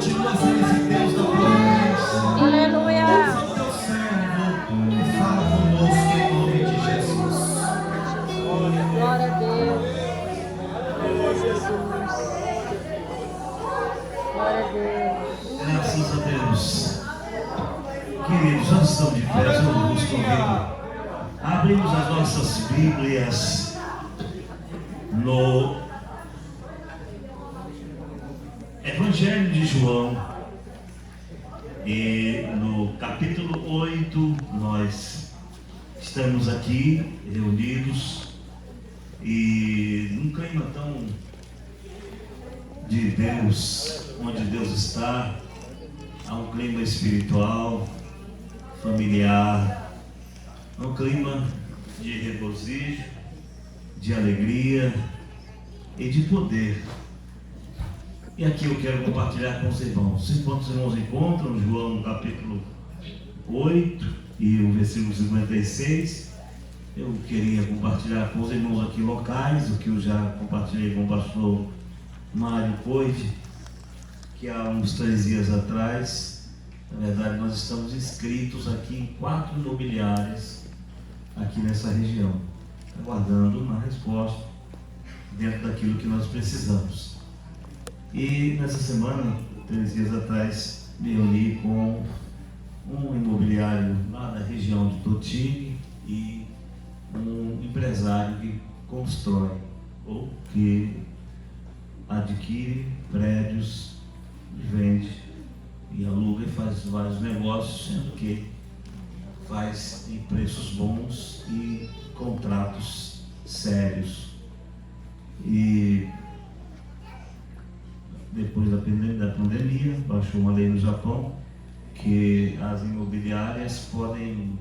Continua sendo esse Deus da promessa. Aleluia. Usa o teu servo e fala conosco em nome de Jesus. Glória a Deus. Jesus. Glória a Deus. Graças a Deus. Queridos, antes estão de pé, eu vos convido. Abrimos as nossas Bíblias no Evangelho de João. E no capítulo 8, nós estamos aqui reunidos e num clima tão de Deus, onde Deus está, há um clima espiritual, familiar, um clima de regozijo, de alegria e de poder. E aqui eu quero compartilhar com os irmãos. Enquanto os irmãos encontram João no capítulo 8 e o versículo 56, eu queria compartilhar com os irmãos aqui locais, o que eu já compartilhei com o pastor Mário Coide, que há uns 3 dias atrás, na verdade nós estamos inscritos aqui em 4 imobiliárias aqui nessa região, aguardando uma resposta dentro daquilo que nós precisamos. E nessa semana, 3 dias atrás, me reuni com um imobiliário lá da região de Totini e um empresário que constrói ou que adquire prédios, vende e aluga e faz vários negócios, sendo que faz em preços bons e contratos sérios. E depois da pandemia, baixou uma lei no Japão que as imobiliárias podem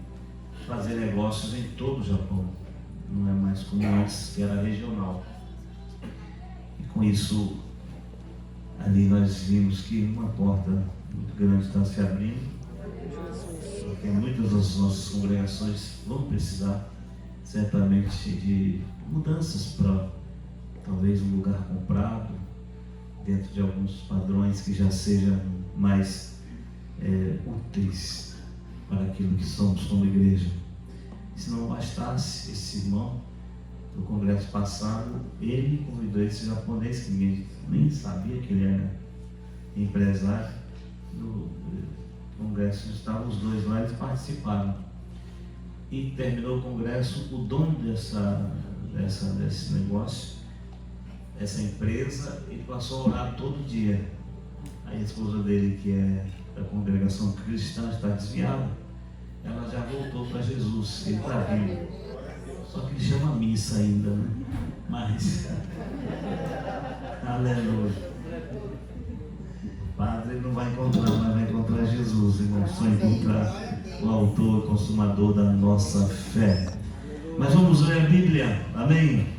fazer negócios em todo o Japão. Não é mais como antes, que era regional. E com isso, ali nós vimos que uma porta muito grande está se abrindo, porque muitas das nossas congregações vão precisar certamente de mudanças para talvez um lugar comprado, dentro de alguns padrões que já sejam mais úteis para aquilo que somos como igreja. E se não bastasse, esse irmão do congresso passado, ele convidou esse japonês que ninguém nem sabia que ele era empresário. No congresso estavam os dois lá, eles participaram. E terminou o congresso, o dono desse negócio, essa empresa, ele passou a orar todo dia. Aí a esposa dele, que é da congregação cristã, está desviada, ela já voltou para Jesus, ele está vivo, só que ele chama missa ainda, né? Mas aleluia, padre ele não vai encontrar, mas vai encontrar Jesus, irmão, só encontrar o autor e consumador da nossa fé. Mas vamos ler a Bíblia, amém?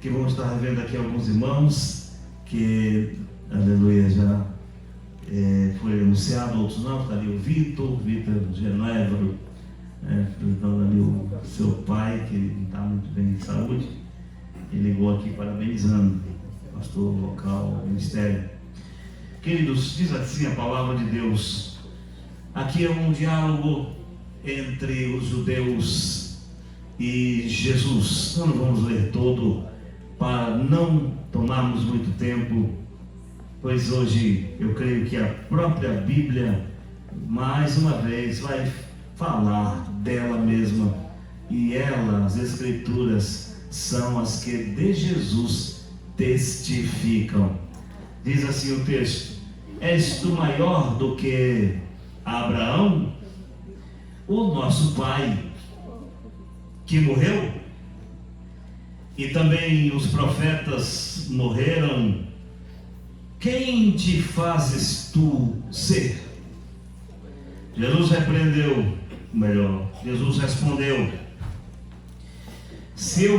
Que vamos estar vendo aqui alguns irmãos que, aleluia, já foi anunciado, outros não. Está ali o Vitor Genevro, apresentando ali o seu pai, que não está muito bem de saúde. Ele ligou aqui parabenizando o pastor local, o ministério. Queridos, diz assim a palavra de Deus. Aqui é um diálogo entre os judeus e Jesus. Nós não vamos ler todo para não tomarmos muito tempo, pois hoje eu creio que a própria Bíblia mais uma vez vai falar dela mesma, e ela, as Escrituras, são as que de Jesus testificam. Diz assim o texto: és tu maior do que Abraão, o nosso pai, que morreu? E também os profetas morreram. Quem te fazes tu ser? Jesus respondeu: se eu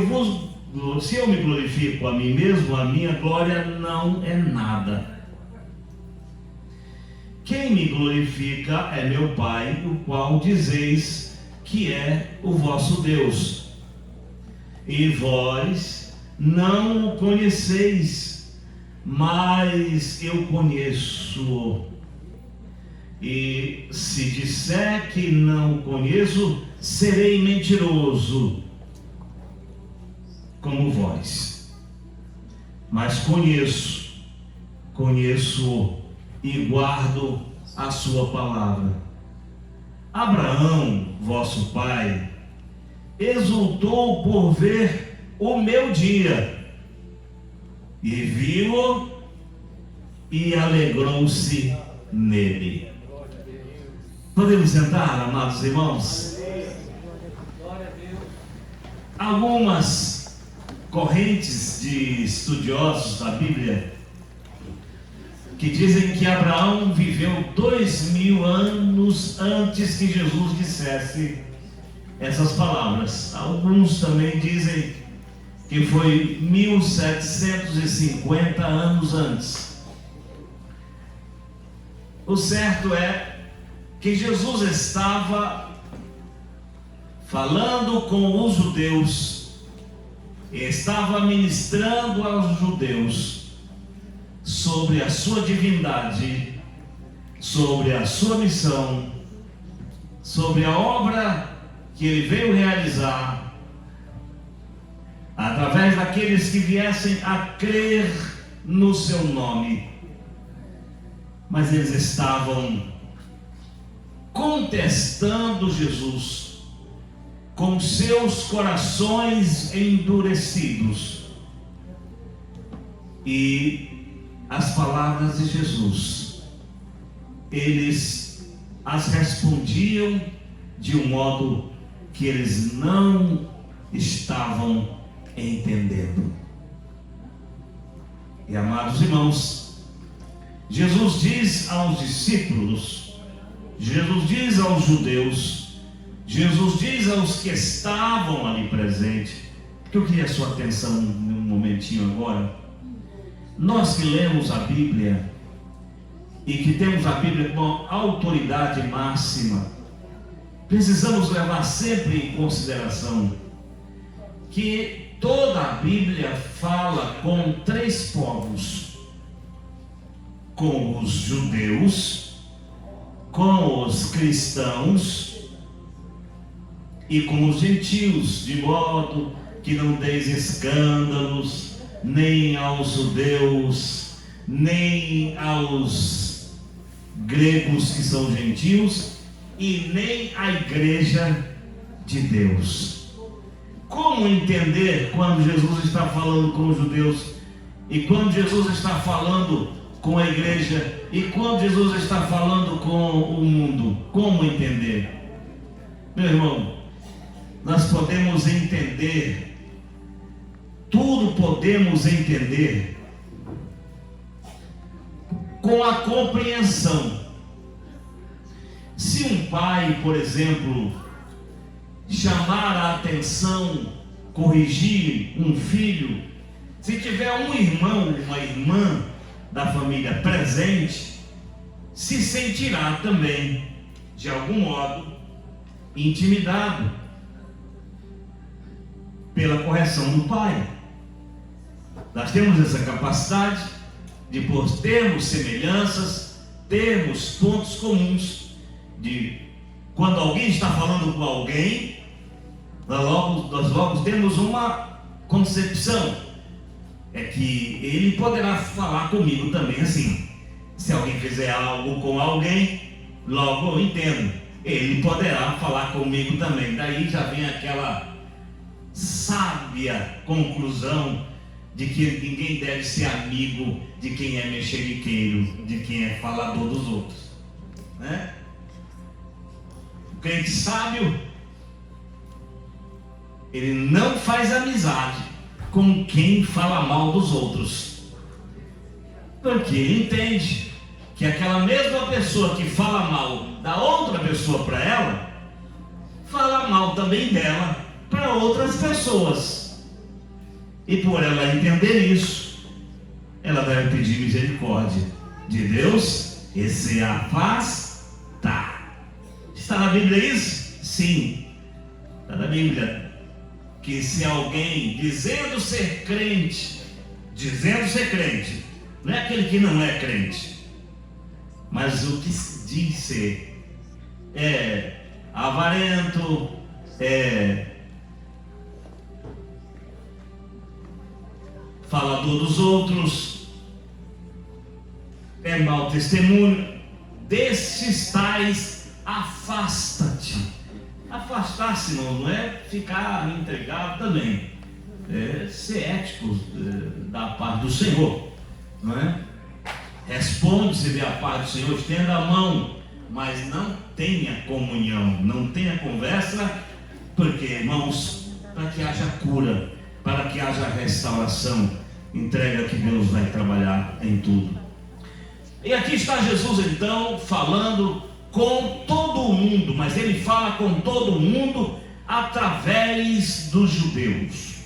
me glorifico a mim mesmo, a minha glória não é nada. Quem me glorifica é meu Pai, o qual dizeis que é o vosso Deus. E vós não o conheceis, mas eu conheço. E se disser que não conheço, serei mentiroso como vós. Mas conheço e guardo a sua palavra. Abraão, vosso pai, exultou por ver o meu dia, e viu-o e alegrou-se nele. Podemos sentar, amados irmãos? Algumas correntes de estudiosos da Bíblia que dizem que Abraão viveu 2000 anos antes que Jesus dissesse essas palavras. Alguns também dizem que foi 1750 anos antes. O certo é que Jesus estava falando com os judeus, estava ministrando aos judeus sobre a sua divindade, sobre a sua missão, sobre a obra que ele veio realizar, através daqueles que viessem a crer no seu nome. Mas eles estavam contestando Jesus, com seus corações endurecidos. E as palavras de Jesus, eles as respondiam de um modo que eles não estavam entendendo. E amados irmãos, Jesus diz aos discípulos, Jesus diz aos judeus, Jesus diz aos que estavam ali presentes, que eu queria a sua atenção num momentinho agora. Nós que lemos a Bíblia e que temos a Bíblia com autoridade máxima, precisamos levar sempre em consideração que toda a Bíblia fala com três povos: com os judeus, com os cristãos e com os gentios, de modo que não deis escândalos nem aos judeus, nem aos gregos que são gentios, e nem à igreja de Deus. Como entender quando Jesus está falando com os judeus e quando Jesus está falando com a igreja e quando Jesus está falando com o mundo? Como entender? Meu irmão, nós podemos entender, tudo podemos entender com a compreensão. Se um pai, por exemplo, chamar a atenção, corrigir um filho, se tiver um irmão, uma irmã da família presente, se sentirá também, de algum modo, intimidado pela correção do pai. Nós temos essa capacidade de, por termos semelhanças, termos pontos comuns, de quando alguém está falando com alguém, nós logo temos uma concepção, é que ele poderá falar comigo também assim. Se alguém fizer algo com alguém, logo eu entendo, ele poderá falar comigo também. Daí já vem aquela sábia conclusão de que ninguém deve ser amigo de quem é mexeriqueiro, de quem é falador dos outros, né? O crente sábio, ele não faz amizade com quem fala mal dos outros, porque ele entende que aquela mesma pessoa que fala mal da outra pessoa para ela, fala mal também dela para outras pessoas. E por ela entender isso, ela deve pedir misericórdia de Deus e se afastar. Está na Bíblia isso? Sim, está na Bíblia. Que se alguém dizendo ser crente, não é aquele que não é crente, mas o que diz ser é avarento, falador dos outros, é mau testemunho. Destes tais, afasta-te. Afastar-se não é ficar entregado também, é ser ético da parte do Senhor, não é? Responde se vê a parte do Senhor, estenda a mão, mas não tenha comunhão, não tenha conversa, porque, irmãos, para que haja cura, para que haja restauração, entrega que Deus vai trabalhar em tudo. E aqui está Jesus então falando com todo mundo, mas ele fala com todo mundo através dos judeus.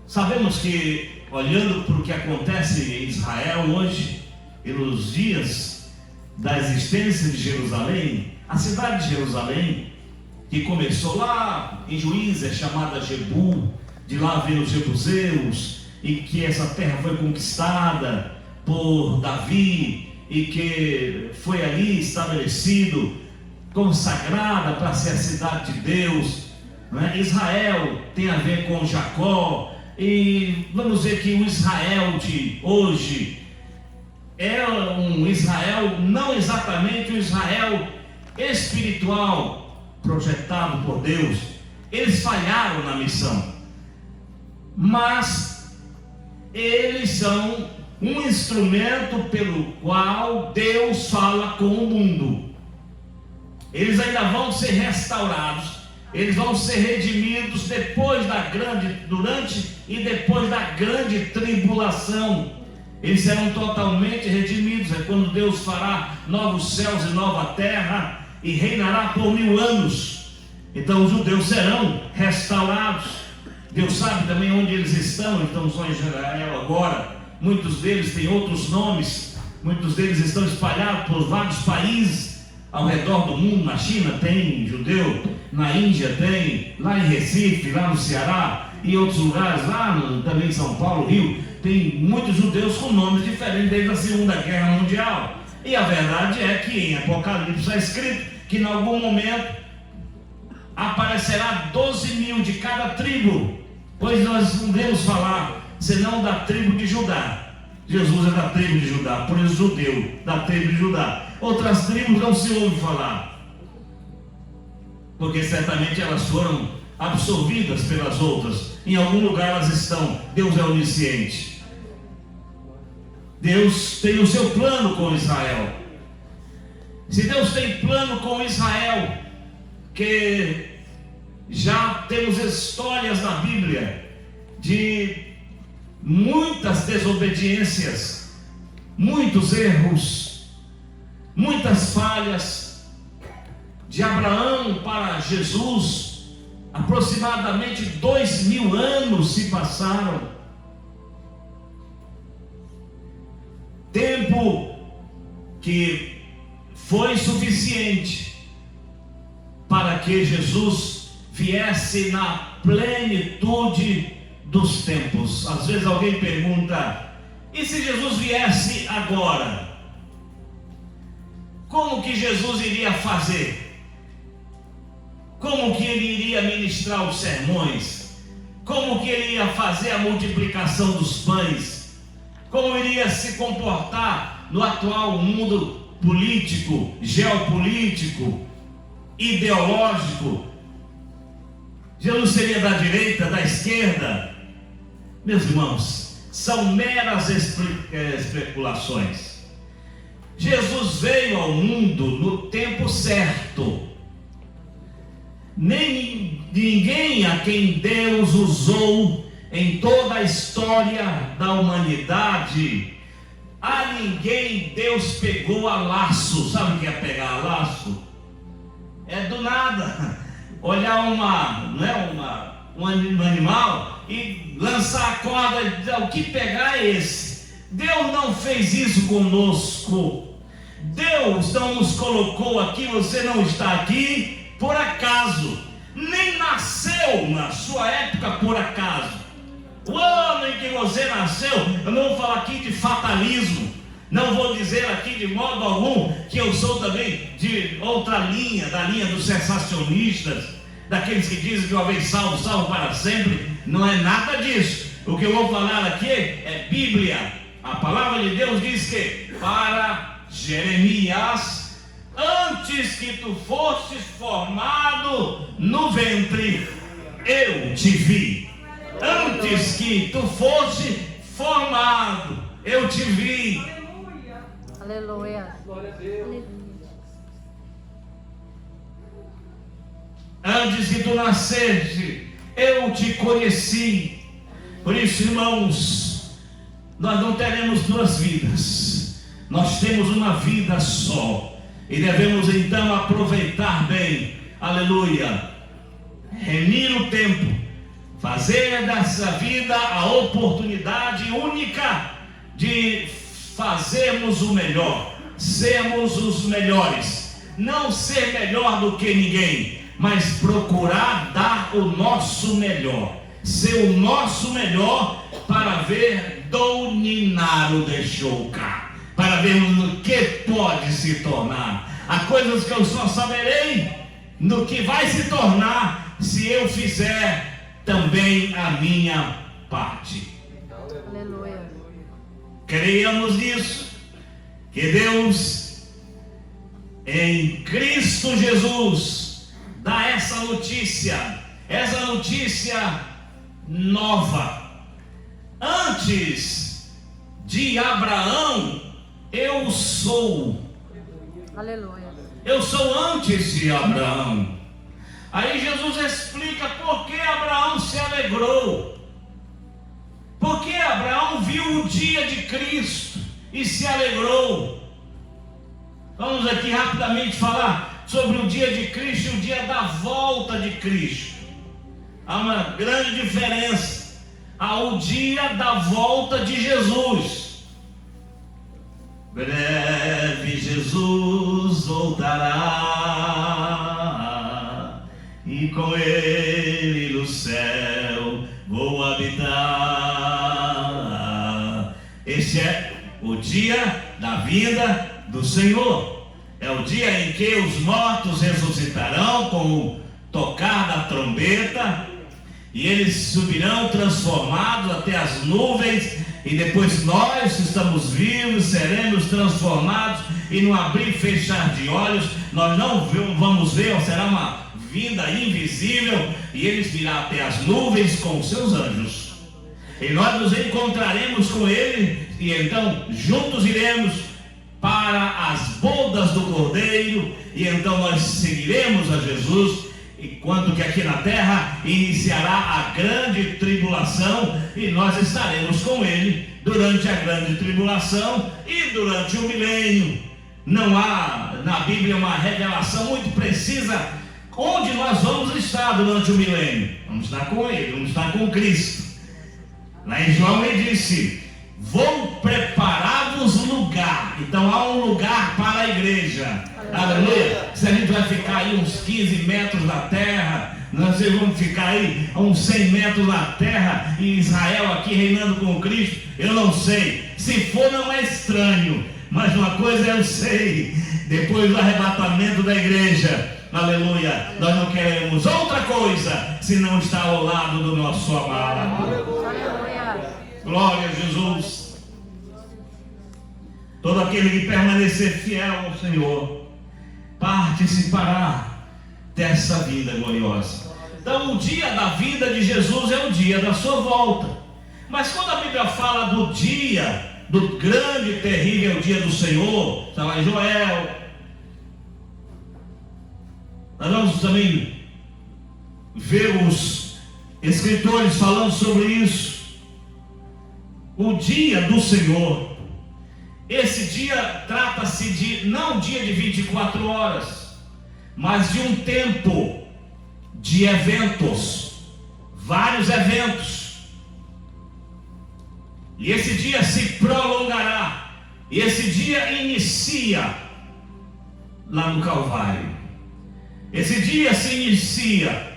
Sabemos que, olhando para o que acontece em Israel hoje, e nos dias da existência de Jerusalém, a cidade de Jerusalém, que começou lá em Juízes, é chamada Jebu, de lá vêm os jebuseus, e que essa terra foi conquistada por Davi, e que foi ali estabelecido, consagrada para ser a cidade de Deus, não é? Israel tem a ver com Jacó, e vamos ver que o Israel de hoje é um Israel, não exatamente um Israel espiritual, projetado por Deus. Eles falharam na missão, mas eles são um instrumento pelo qual Deus fala com o mundo. Eles ainda vão ser restaurados, eles vão ser redimidos durante e depois da grande tribulação. Eles serão totalmente redimidos. É quando Deus fará novos céus e nova terra e reinará por 1000 anos. Então os judeus serão restaurados. Deus sabe também onde eles estão só em Israel agora. Muitos deles têm outros nomes, muitos deles estão espalhados por vários países ao redor do mundo. Na China tem judeu, na Índia tem, lá em Recife, lá no Ceará e outros lugares, também em São Paulo, Rio, tem muitos judeus com nomes diferentes desde a Segunda Guerra Mundial. E a verdade é que em Apocalipse está escrito que em algum momento aparecerá 12.000 de cada tribo, pois nós não devemos falar senão da tribo de Judá. Jesus é da tribo de Judá, por isso judeu, da tribo de Judá. Outras tribos não se ouve falar, porque certamente elas foram absorvidas pelas outras. Em algum lugar elas estão. Deus é onisciente. Deus tem o seu plano com Israel. Se Deus tem plano com Israel, que já temos histórias na Bíblia de muitas desobediências, muitos erros, muitas falhas. De Abraão para Jesus, aproximadamente 2000 anos se passaram. Tempo que foi suficiente para que Jesus viesse na plenitude dos tempos. Às vezes alguém pergunta: e se Jesus viesse agora? Como que Jesus iria fazer? Como que ele iria ministrar os sermões? Como que ele ia fazer a multiplicação dos pães? Como iria se comportar no atual mundo político, geopolítico, ideológico? Jesus seria da direita, da esquerda? Meus irmãos, são meras especulações. Jesus veio ao mundo no tempo certo. Ninguém a quem Deus usou em toda a história da humanidade, a ninguém Deus pegou a laço. Sabe o que é pegar a laço? É do nada olhar um animal e lançar a corda e dizer: o que pegar é esse. Deus não fez isso conosco. Deus não nos colocou aqui. Você não está aqui por acaso, nem nasceu na sua época por acaso. O ano em que você nasceu, eu não vou falar aqui de fatalismo, Não vou dizer aqui de modo algum que eu sou também de outra linha, da linha dos sensacionistas, daqueles que dizem que uma vez salvo, salvo para sempre. Não é nada disso. O que eu vou falar aqui é Bíblia. A palavra de Deus diz que para Jeremias, antes que tu fosses formado no ventre, eu te vi. Antes que tu fosse formado, eu te vi. Aleluia. Antes que tu nascesse, eu te conheci. Por isso, irmãos, nós não teremos duas vidas. Nós temos uma vida só. E devemos então aproveitar bem. Aleluia. Remir o tempo. Fazer dessa vida a oportunidade única de fazermos o melhor. Sermos os melhores. Não ser melhor do que ninguém, mas procurar dar o nosso melhor, ser o nosso melhor para ver dominar o deixouca, para ver no que pode se tornar. Há coisas que eu só saberei no que vai se tornar se eu fizer também a minha parte. Aleluia. Creiamos nisso, que Deus em Cristo Jesus dá essa notícia nova. Antes de Abraão, eu sou. Aleluia. Eu sou antes de Abraão. Aí Jesus explica por que Abraão se alegrou. Porque Abraão viu o dia de Cristo e se alegrou. Vamos aqui rapidamente falar sobre o dia de Cristo e o dia da volta de Cristo. Há uma grande diferença. Há o dia da volta de Jesus. Breve Jesus voltará, e com ele no céu vou habitar. Esse é o dia da vinda do Senhor. É o dia em que os mortos ressuscitarão com o tocar da trombeta, e eles subirão transformados até as nuvens, e depois nós que estamos vivos seremos transformados, e no abrir e fechar de olhos nós não vamos ver, será uma vinda invisível, e eles virão até as nuvens com os seus anjos, e nós nos encontraremos com ele, e então juntos iremos para as bodas do Cordeiro, e então nós seguiremos a Jesus, enquanto que aqui na terra iniciará a grande tribulação, e nós estaremos com ele durante a grande tribulação e durante o milênio. Não há na Bíblia uma revelação muito precisa onde nós vamos estar durante o milênio. Vamos estar com ele, vamos estar com Cristo. Lá em João ele disse: vou preparar-vos lugar. Então há um lugar para a igreja. Aleluia. Se a gente vai ficar aí uns 15 metros da terra, nós vamos ficar aí a uns 100 metros da terra, e Israel aqui reinando com Cristo, eu não sei. Se for, não é estranho, mas uma coisa eu sei: depois do arrebatamento da igreja, aleluia, nós não queremos outra coisa senão estar ao lado do nosso amado. Aleluia. Glória a Jesus. Todo aquele que permanecer fiel ao Senhor participará dessa vida gloriosa. Então o dia da vida de Jesus é o dia da sua volta. Mas quando a Bíblia fala do dia, do grande e terrível dia do Senhor, está lá em Joel, nós vamos também ver os escritores falando sobre isso. O dia do Senhor. Esse dia trata-se de, não um dia de 24 horas, mas de um tempo de eventos, vários eventos. E esse dia se prolongará, e esse dia inicia lá no Calvário. Esse dia se inicia,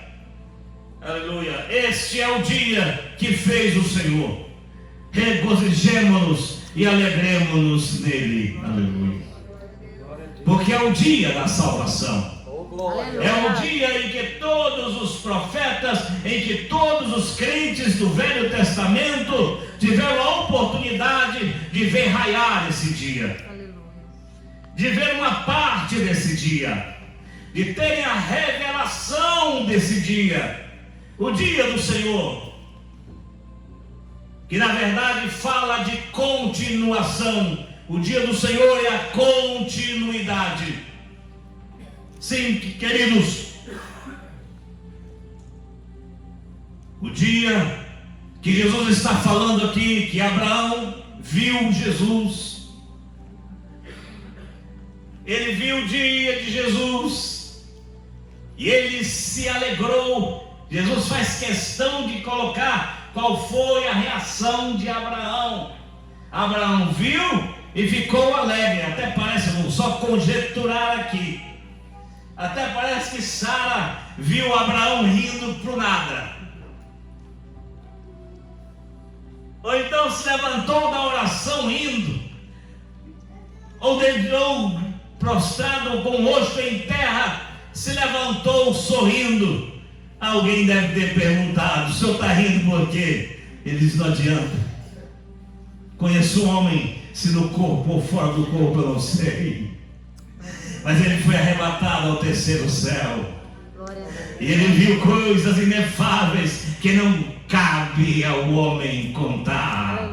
aleluia, este é o dia que fez o Senhor. Regozijemo-nos e alegremos-nos nele. Aleluia. Porque é o dia da salvação. É o dia em que todos os profetas, em que todos os crentes do Velho Testamento tiveram a oportunidade de ver raiar esse dia, de ver uma parte desse dia, de terem a revelação desse dia, o dia do Senhor, que na verdade fala de continuação. O dia do Senhor é a continuidade. Sim, queridos, o dia que Jesus está falando aqui, que Abraão viu Jesus, ele viu o dia de Jesus e ele se alegrou. Jesus faz questão de colocar qual foi a reação de Abraão. Abraão viu e ficou alegre. Até parece, vamos só conjecturar aqui, até parece que Sara viu Abraão rindo para o nada. Ou então se levantou da oração rindo, ou deitou prostrado com o rosto em terra, se levantou sorrindo. Alguém deve ter perguntado: o senhor está rindo por quê? Ele diz: não adianta. Conheço um homem, se no corpo ou fora do corpo eu não sei, mas ele foi arrebatado ao terceiro céu. E ele viu coisas inefáveis que não cabe ao homem contar.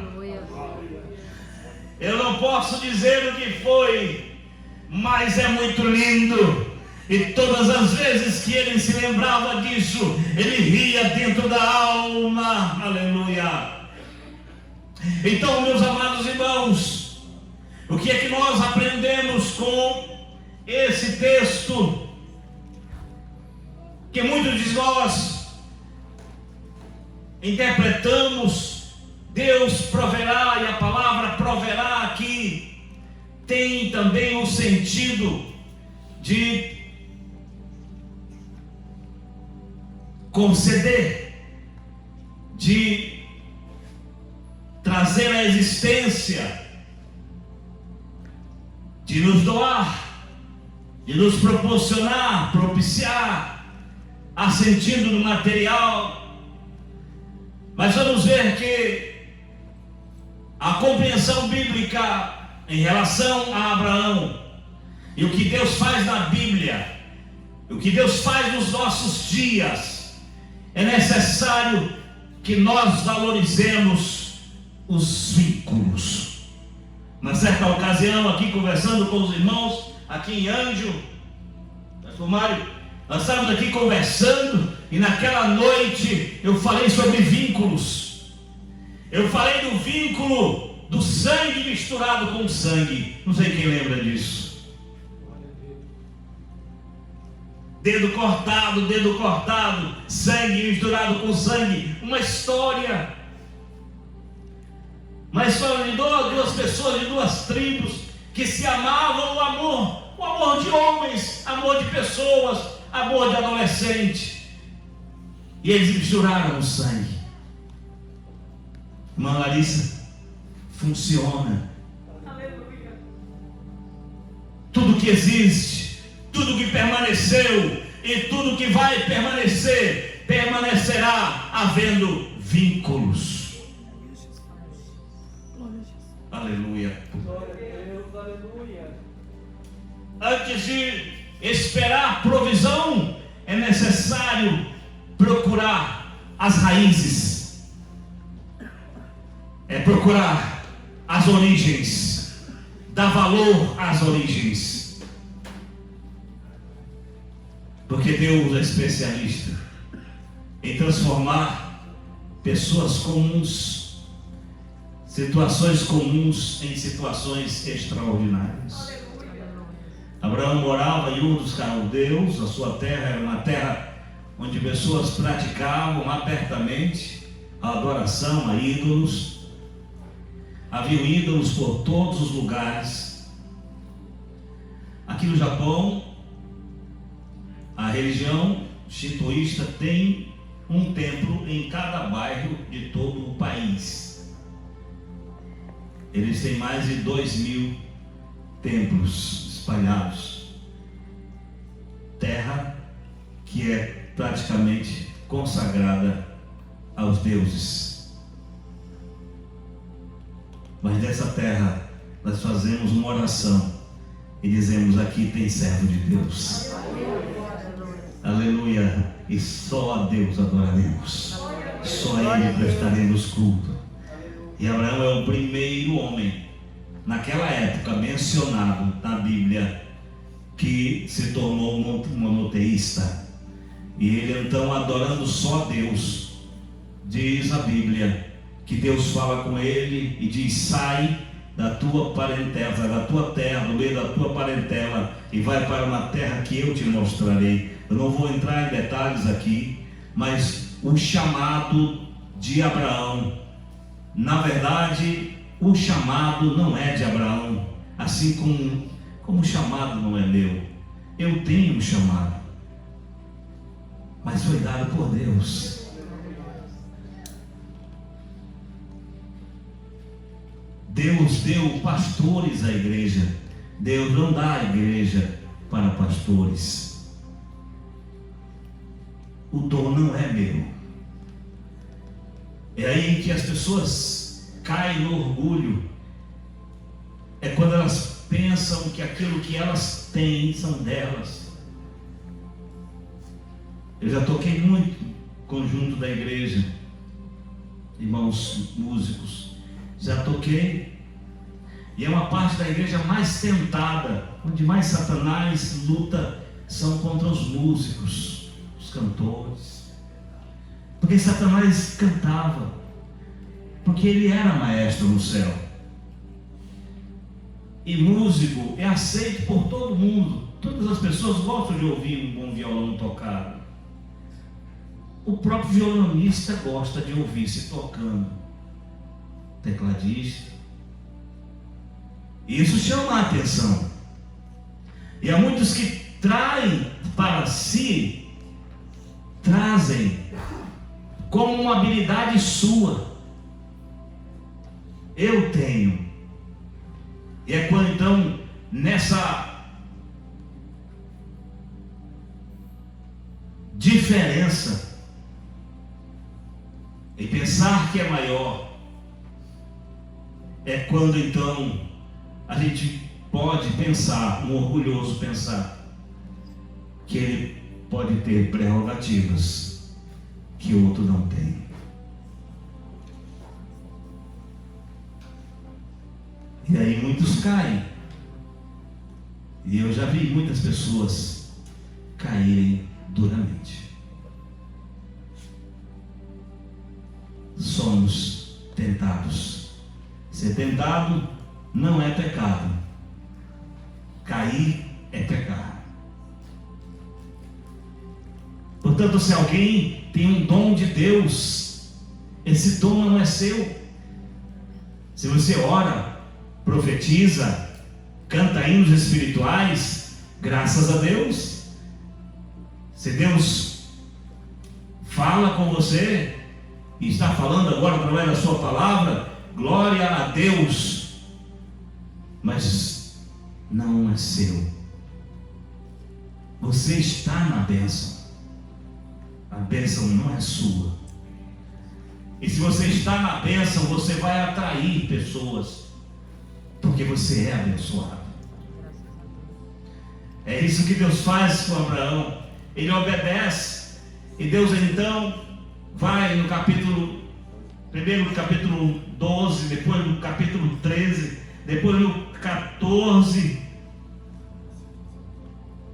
Eu não posso dizer o que foi, mas é muito lindo. E todas as vezes que ele se lembrava disso, ele ria dentro da alma. Aleluia. Então, meus amados irmãos, o que é que nós aprendemos com esse texto? Que muitos de nós interpretamos: Deus proverá, e a palavra proverá aqui tem também o sentido de conceder, de trazer à existência, de nos doar, de nos proporcionar, propiciar, assentindo no material. Mas vamos ver que a compreensão bíblica em relação a Abraão e o que Deus faz na Bíblia, o que Deus faz nos nossos dias, é necessário que nós valorizemos os vínculos. Na certa ocasião, aqui conversando com os irmãos, aqui em Ândio, pastor Mário, nós estávamos aqui conversando, e naquela noite eu falei sobre vínculos. Eu falei do vínculo do sangue misturado com sangue. Não sei quem lembra disso. Dedo cortado, sangue misturado com sangue. Uma história de duas pessoas, de duas tribos que se amavam. O amor de homens, amor de pessoas, amor de adolescente. E eles misturaram o sangue. Irmã Larissa, funciona. Aleluia. Tudo que existe, tudo que permaneceu e tudo que vai permanecer, permanecerá havendo vínculos. Aleluia. Glória a Deus, aleluia. Antes de esperar provisão, é necessário procurar as raízes, é procurar as origens, dar valor às origens, porque Deus é especialista em transformar pessoas comuns, situações comuns, em situações extraordinárias. Abraão morava em Ur dos Caldeus. A sua terra era uma terra onde pessoas praticavam abertamente a adoração a ídolos. Havia ídolos por todos os lugares. Aqui no Japão, a religião shintoísta tem um templo em cada bairro de todo o país. Eles têm mais de 2.000 templos espalhados. Terra que é praticamente consagrada aos deuses. Mas dessa terra nós fazemos uma oração e dizemos: aqui tem servo de Deus. Aleluia. E só a Deus adoraremos, só a Ele prestaremos culto. E Abraão é o primeiro homem naquela época mencionado na Bíblia que se tornou monoteísta. E ele então, adorando só a Deus, diz a Bíblia que Deus fala com ele e diz: sai da tua parentela, da tua terra, do meio da tua parentela, e vai para uma terra que eu te mostrarei. Eu não vou entrar em detalhes aqui, mas o chamado de Abraão, na verdade, o chamado não é de Abraão, assim como o chamado não é meu. Eu tenho um chamado, mas foi dado por Deus. Deus deu pastores à igreja. Deus não dá a igreja para pastores. O dom não é meu. É aí que as pessoas caem no orgulho. É quando elas pensam que aquilo que elas têm são delas. Eu já toquei muito no conjunto da igreja, irmãos músicos, já toquei, e é uma parte da igreja mais tentada, onde mais Satanás luta, são contra os músicos, os cantores, porque Satanás cantava, porque ele era maestro no céu, e músico é aceito por todo mundo, todas as pessoas gostam de ouvir um bom violão tocado. O próprio violonista gosta de ouvir-se tocando, tecladista. Isso chama a atenção. E há muitos que traem para si, trazem como uma habilidade sua. Eu tenho. E é quando então, nessa diferença, e pensar que é maior, é quando então a gente pode pensar, um orgulhoso pensar, que ele pode ter prerrogativas que o outro não tem. E aí muitos caem. E eu já vi muitas pessoas caírem duramente. Somos tentados. Ser tentado não é pecado. Cair é pecado. Portanto, se alguém tem um dom de Deus, esse dom não é seu. Se você ora, profetiza, canta hinos espirituais, graças a Deus. Se Deus fala com você e está falando agora através da sua palavra, glória a Deus. Mas não é seu. Você está na bênção. A bênção não é sua. E se você está na bênção, você vai atrair pessoas, porque você é abençoado. É isso que Deus faz com Abraão. Ele obedece. E Deus então vai no capítulo, primeiro no capítulo 12, depois no capítulo 13, depois no 14.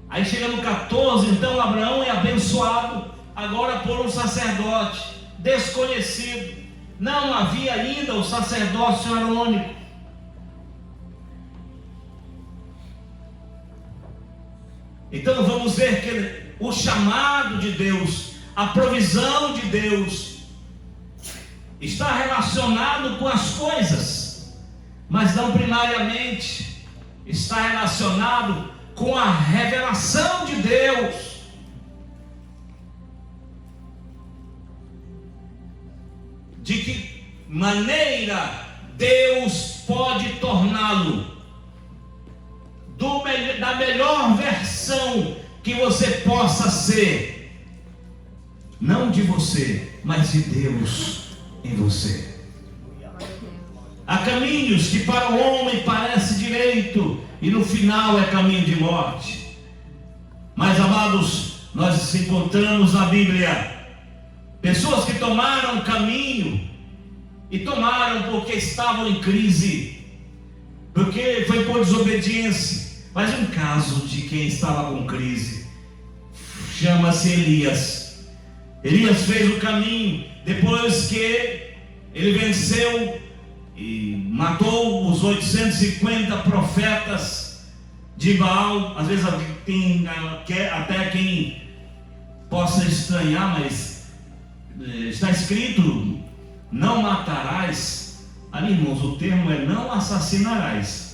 Aí chega no 14, então Abraão é abençoado agora por um sacerdote desconhecido. Não havia ainda o sacerdócio arônico. Então vamos ver que o chamado de Deus, a provisão de Deus, está relacionado com as coisas, mas não primariamente. Está relacionado com a revelação de Deus. De que maneira Deus pode torná-lo da melhor versão que você possa ser, não de você, mas de Deus em você. Há caminhos que para o homem parece direito e no final é caminho de morte. Mas, amados, nós encontramos na Bíblia pessoas que tomaram caminho e tomaram porque estavam em crise, porque foi por desobediência. Mas um caso de quem estava com crise chama-se Elias. Elias fez o caminho depois que ele venceu e matou os 850 profetas de Baal. Às vezes tem até quem possa estranhar, mas está escrito: não matarás. Ali, irmãos, o termo é não assassinarás.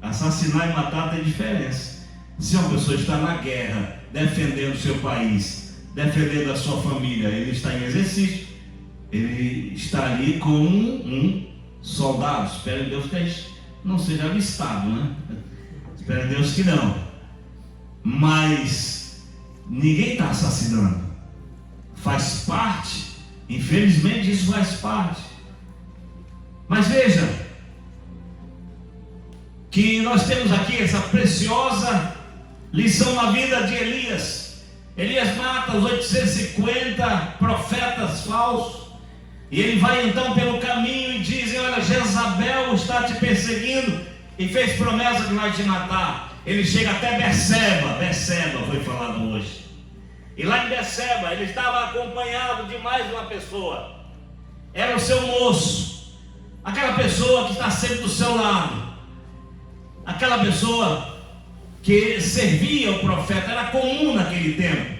Assassinar e matar tem diferença. Se uma pessoa está na guerra, defendendo o seu país, defendendo a sua família, ele está em exercício, ele está ali como um soldado. Espero em Deus que não seja avistado, né? Espero em Deus que não. Mas ninguém está assassinando. Faz parte, infelizmente isso faz parte. Mas veja que nós temos aqui essa preciosa lição na vida de Elias. Elias mata os 850 profetas falsos, e ele vai então pelo caminho e diz: olha, Jezabel está te perseguindo e fez promessa que vai te matar. Ele chega até Berseba foi falado hoje. E lá em Berseba ele estava acompanhado de mais uma pessoa. Era o seu moço, aquela pessoa que está sempre do seu lado, aquela pessoa que servia o profeta. Era comum naquele tempo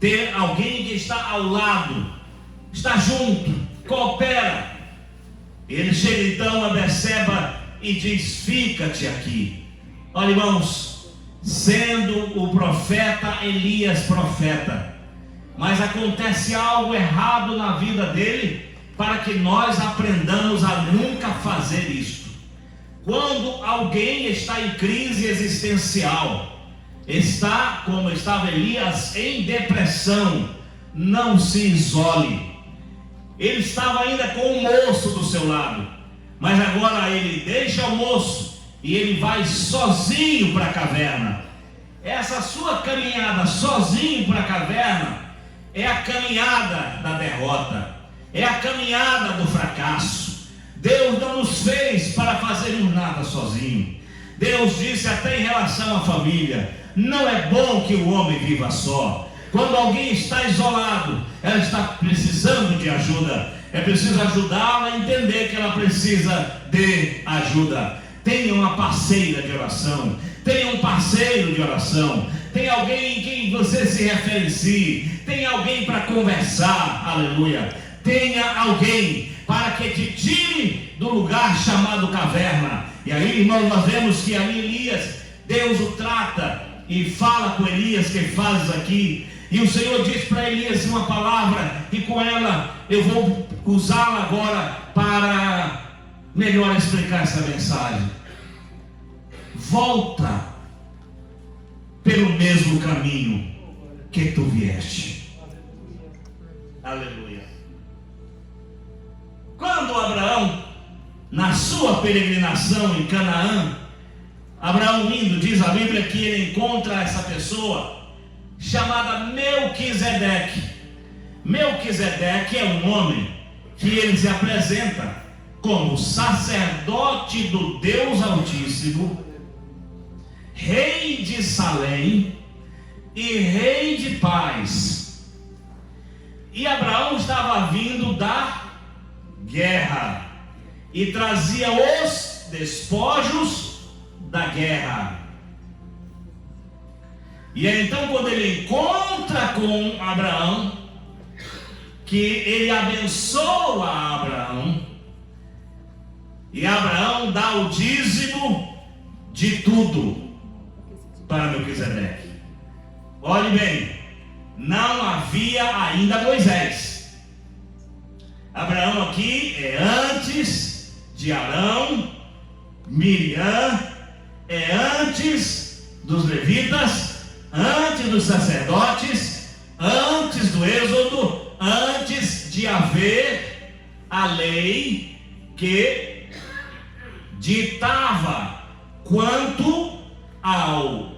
ter alguém que está ao lado, está junto, coopera. Ele chega então a Berseba e diz: fica-te aqui. Olha, irmãos, sendo o profeta Elias profeta, mas acontece algo errado na vida dele, para que nós aprendamos a nunca fazer isto. Quando alguém está em crise existencial, está, como estava Elias, em depressão, não se isole. Ele estava ainda com o moço do seu lado, mas agora ele deixa o moço e ele vai sozinho para a caverna. Essa sua caminhada sozinho para a caverna é a caminhada da derrota, é a caminhada do fracasso. Deus não nos fez para fazermos nada sozinho. Deus disse até em relação à família: não é bom que o homem viva só. Quando alguém está isolado, ela está precisando de ajuda. É preciso ajudá-la a entender que ela precisa de ajuda. Tenha uma parceira de oração, tenha um parceiro de oração, tem alguém em quem você se referencie, tem alguém para conversar, aleluia. Tenha alguém para que te tire do lugar chamado caverna. E aí, irmãos, nós vemos que ali Elias, Deus o trata e fala com Elias: que fazes aqui? E o Senhor diz para Elias uma palavra, e com ela eu vou usá-la agora para melhor explicar essa mensagem. Volta pelo mesmo caminho que tu vieste. Aleluia. Quando Abraão, na sua peregrinação em Canaã, Abraão indo, diz a Bíblia que ele encontra essa pessoa chamada Melquisedeque. Melquisedeque é um homem que ele se apresenta como sacerdote do Deus Altíssimo, rei de Salém e rei de paz. E Abraão estava vindo da guerra e trazia os despojos da guerra. E é então quando ele encontra com Abraão, que ele abençoa Abraão, e Abraão dá o dízimo de tudo para Melquisedeque. Olhe bem, não havia ainda Moisés. Abraão aqui é antes de Arão, Miriam, é antes dos levitas, antes dos sacerdotes, antes do êxodo, antes de haver a lei que ditava quanto ao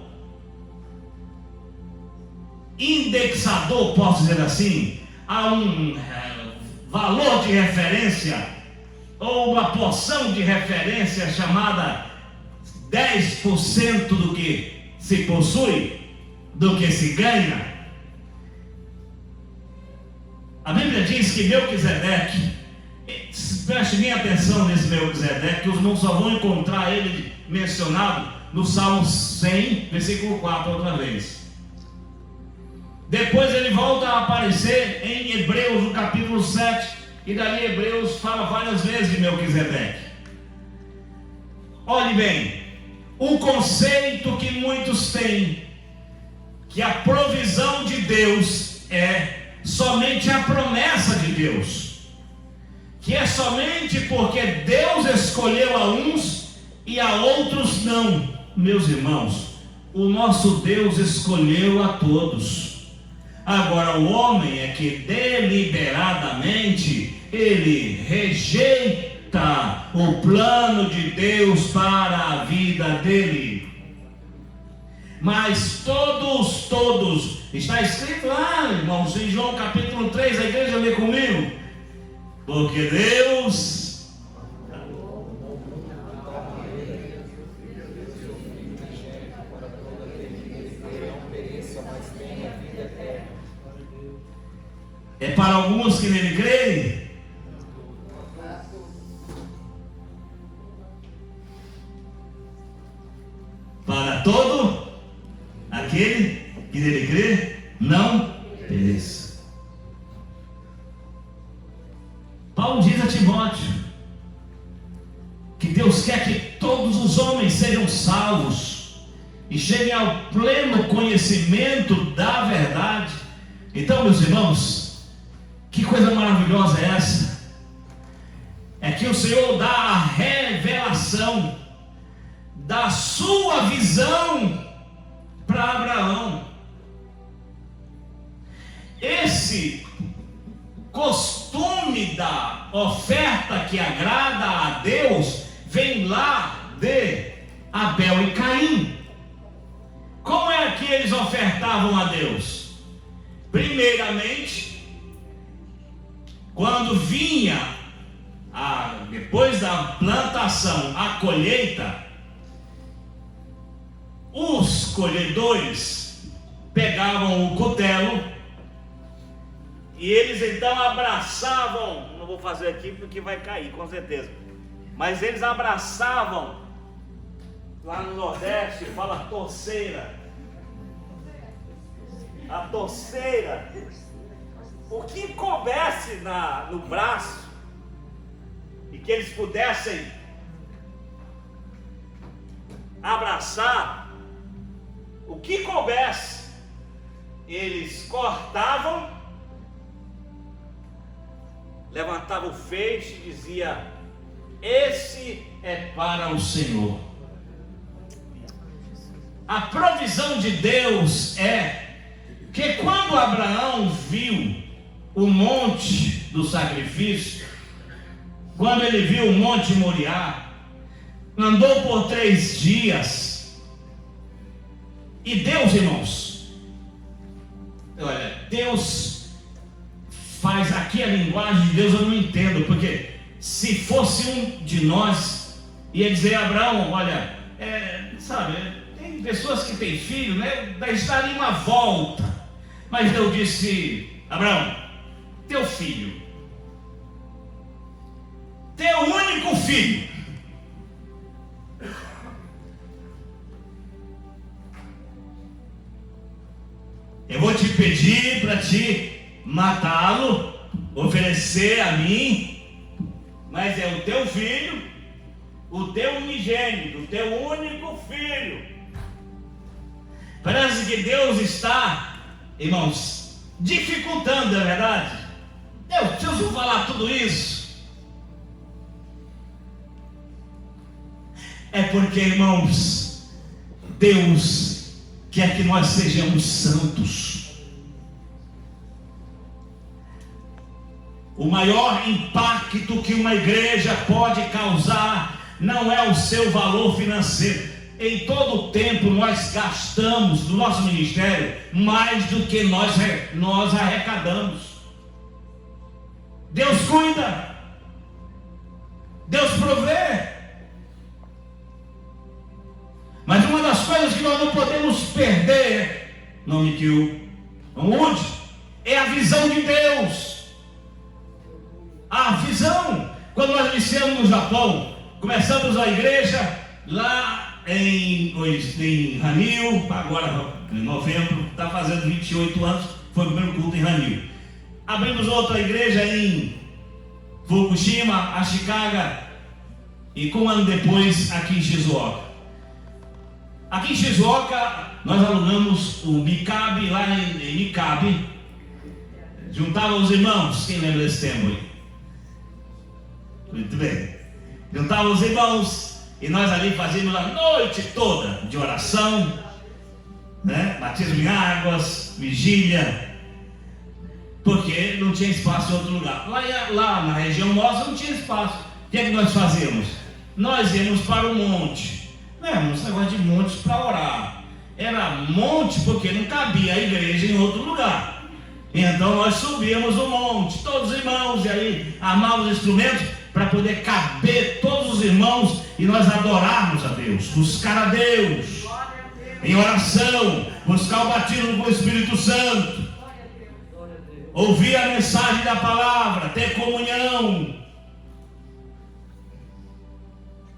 indexador, posso dizer assim, a um valor de referência, ou uma porção de referência chamada 10% do que se possui, do que se ganha. A Bíblia diz que Melquisedeque, preste minha atenção nesse Melquisedeque, que os irmãos só vão encontrar ele mencionado no Salmo 100, versículo 4, outra vez. Depois ele volta a aparecer em Hebreus, no capítulo 7, e dali Hebreus fala várias vezes de Melquisedeque. Olhe bem, o conceito que muitos têm, que a provisão de Deus é somente a promessa de Deus, que é somente porque Deus escolheu a uns e a outros não. Meus irmãos, o nosso Deus escolheu a todos. Agora o homem é que deliberadamente ele rejeita o plano de Deus para a vida dele. Mas todos, está escrito lá, irmãos, em João capítulo 3, a igreja lê comigo, porque Deus é para alguns que nele creem. Para todo aquele que nele crê, não pereça. Paulo diz a Timóteo que Deus quer que todos os homens sejam salvos e cheguem ao pleno conhecimento da verdade. Então, meus irmãos, que coisa maravilhosa é essa? É que o Senhor dá a revelação da sua visão para Abraão. Esse costume da oferta que agrada a Deus vem lá de Abel e Caim. Como é que eles ofertavam a Deus? Primeiramente, quando vinha depois da plantação a colheita, os colhedores pegavam o cutelo e eles então abraçavam, não vou fazer aqui porque vai cair com certeza, mas eles abraçavam, lá no Nordeste fala torceira, a torceira, o que coubesse no braço, e que eles pudessem abraçar, o que coubesse, eles cortavam, levantavam o feixe e dizia: esse é para o Senhor. A provisão de Deus é que quando Abraão viu o monte do sacrifício, quando ele viu o monte Moriá, andou por 3 dias, e Deus, irmãos, olha, Deus faz aqui a linguagem de Deus, eu não entendo, porque se fosse um de nós, ia dizer a Abraão: olha, tem pessoas que têm filho, né, daria uma volta, mas Deus disse: Abraão, teu filho, teu único filho, eu vou te pedir para te matá-lo, oferecer a mim, mas é o teu filho, o teu unigênito, o teu único filho. Parece que Deus está, irmãos, dificultando, é verdade? Eu preciso falar tudo isso. É porque, irmãos, Deus quer que nós sejamos santos. O maior impacto que uma igreja pode causar não é o seu valor financeiro. Em todo o tempo nós gastamos no nosso ministério mais do que nós arrecadamos. Deus cuida, Deus provê. Mas uma das coisas que nós não podemos perder, nome que o mude, é a visão de Deus. A visão. Quando nós iniciamos no Japão, começamos a igreja lá em Hanyu, agora em novembro, está fazendo 28 anos, foi o primeiro culto em Hanyu. Abrimos outra igreja em Fukushima, Ashikaga, e um ano depois aqui em Shizuoka. Aqui em Shizuoka nós alugamos o Mikabe, lá em Mikabe, juntava os irmãos. Quem lembra desse tempo aí? Muito bem. Juntava os irmãos e nós ali fazíamos a noite toda de oração, né? Batismo em águas, vigília, porque não tinha espaço em outro lugar. Lá na região nossa não tinha espaço. O que é que nós fazíamos? Nós íamos para o monte. Não era um negócio de monte para orar. Era monte porque não cabia a igreja em outro lugar. Então nós subíamos o monte, todos os irmãos, e aí armávamos os instrumentos para poder caber todos os irmãos e nós adorarmos a Deus, buscar a Deus em oração, buscar o batismo com o Espírito Santo, ouvir a mensagem da palavra, ter comunhão.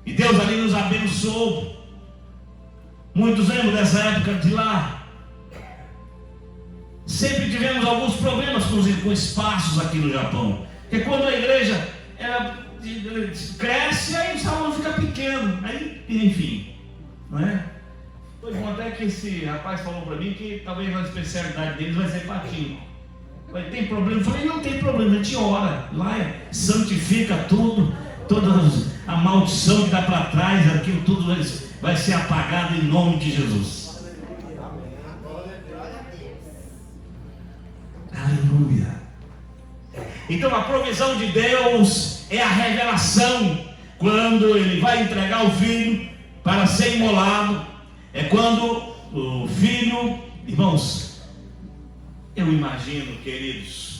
E Deus ali nos abençoou. Muitos lembram dessa época de lá. Sempre tivemos alguns problemas com espaços aqui no Japão. Porque quando a igreja cresce, aí o salão fica pequeno. Aí, enfim, não é? Foi bom até que esse rapaz falou para mim que talvez a especialidade deles vai ser patinho. Mas tem problema? Eu falei, não tem problema, a gente ora. Lá santifica tudo. Toda a maldição que dá para trás, aquilo tudo vai ser apagado em nome de Jesus. Aleluia. Então a provisão de Deus é a revelação. Quando Ele vai entregar o filho para ser imolado, é quando o filho, irmãos, eu imagino, queridos,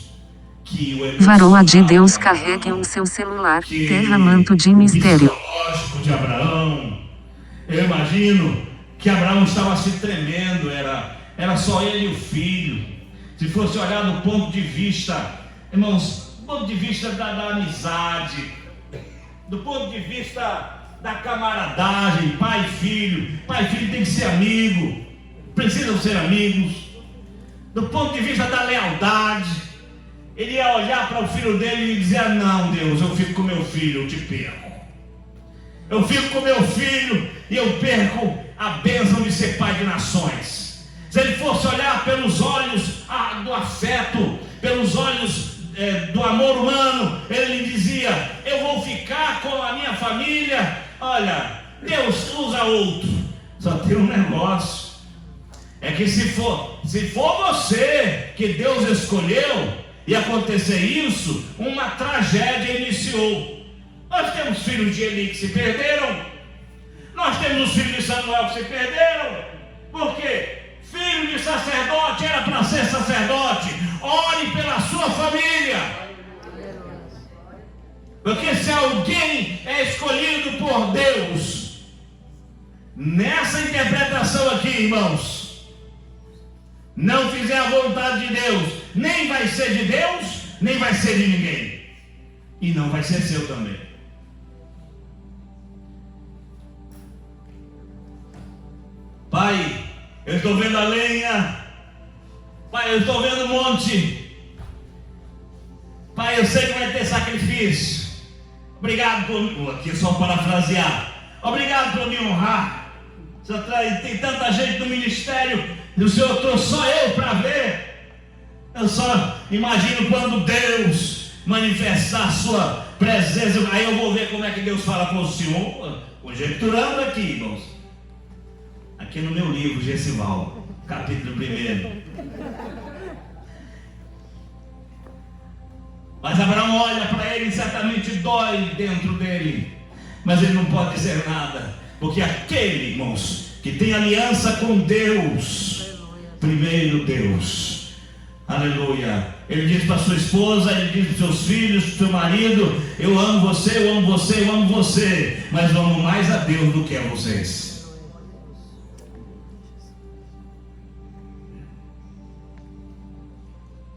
Varoa de Deus, carregue o seu celular, terra manto de mistério. Lógico de Abraão. Eu imagino que Abraão estava se tremendo, era só ele e o filho. Se fosse olhar do ponto de vista, irmãos, do ponto de vista da amizade, do ponto de vista da camaradagem, pai e filho tem que ser amigo, precisam ser amigos. Do ponto de vista da lealdade, ele ia olhar para o filho dele e dizer: não, Deus, eu fico com meu filho, eu te perco. Eu fico com meu filho e eu perco a bênção de ser pai de nações. Se ele fosse olhar pelos olhos do afeto, pelos olhos do amor humano, ele dizia: eu vou ficar com a minha família. Olha, Deus usa outro. Só tem um negócio, é que se for você que Deus escolheu e acontecer isso, uma tragédia iniciou. Nós temos filhos de Eli que se perderam. Nós temos os filhos de Samuel que se perderam. Por quê? Filho de sacerdote era para ser sacerdote. Ore pela sua família. Porque se alguém é escolhido por Deus, nessa interpretação aqui, irmãos, não fizer a vontade de Deus, nem vai ser de Deus, nem vai ser de ninguém, e não vai ser seu também. Pai, eu estou vendo a lenha. Pai, eu estou vendo o monte. Pai, eu sei que vai ter sacrifício. Obrigado por... Aqui é só parafrasear. Obrigado por me honrar. Tem tanta gente no ministério e o Senhor trouxe só eu para ver. Eu só imagino quando Deus manifestar a sua presença. Aí eu vou ver como é que Deus fala com o senhor, conjecturando aqui, irmãos. Aqui no meu livro, Gesival, capítulo 1. Mas Abraão olha para ele e certamente dói dentro dele. Mas ele não pode dizer nada. Porque aquele, irmãos, que tem aliança com Deus, primeiro Deus, aleluia, ele diz para sua esposa, ele diz para seus filhos, para o seu marido: eu amo você, eu amo você, eu amo você, mas eu amo mais a Deus do que a vocês.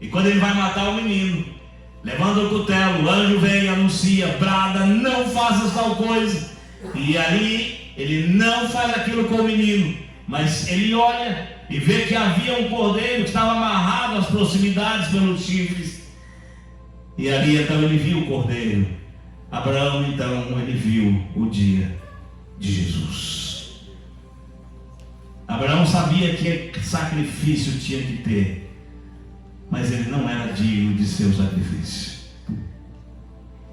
E quando ele vai matar o menino, levanta o cutelo, o anjo vem e anuncia, brada, não faças tal coisa. E ali ele não faz aquilo com o menino, mas ele olha e vê que havia um cordeiro que estava amarrado às proximidades pelos chifres. E ali então ele viu o cordeiro. Abraão então ele viu o dia de Jesus. Abraão sabia que sacrifício tinha que ter, mas ele não era digno de seu sacrifício.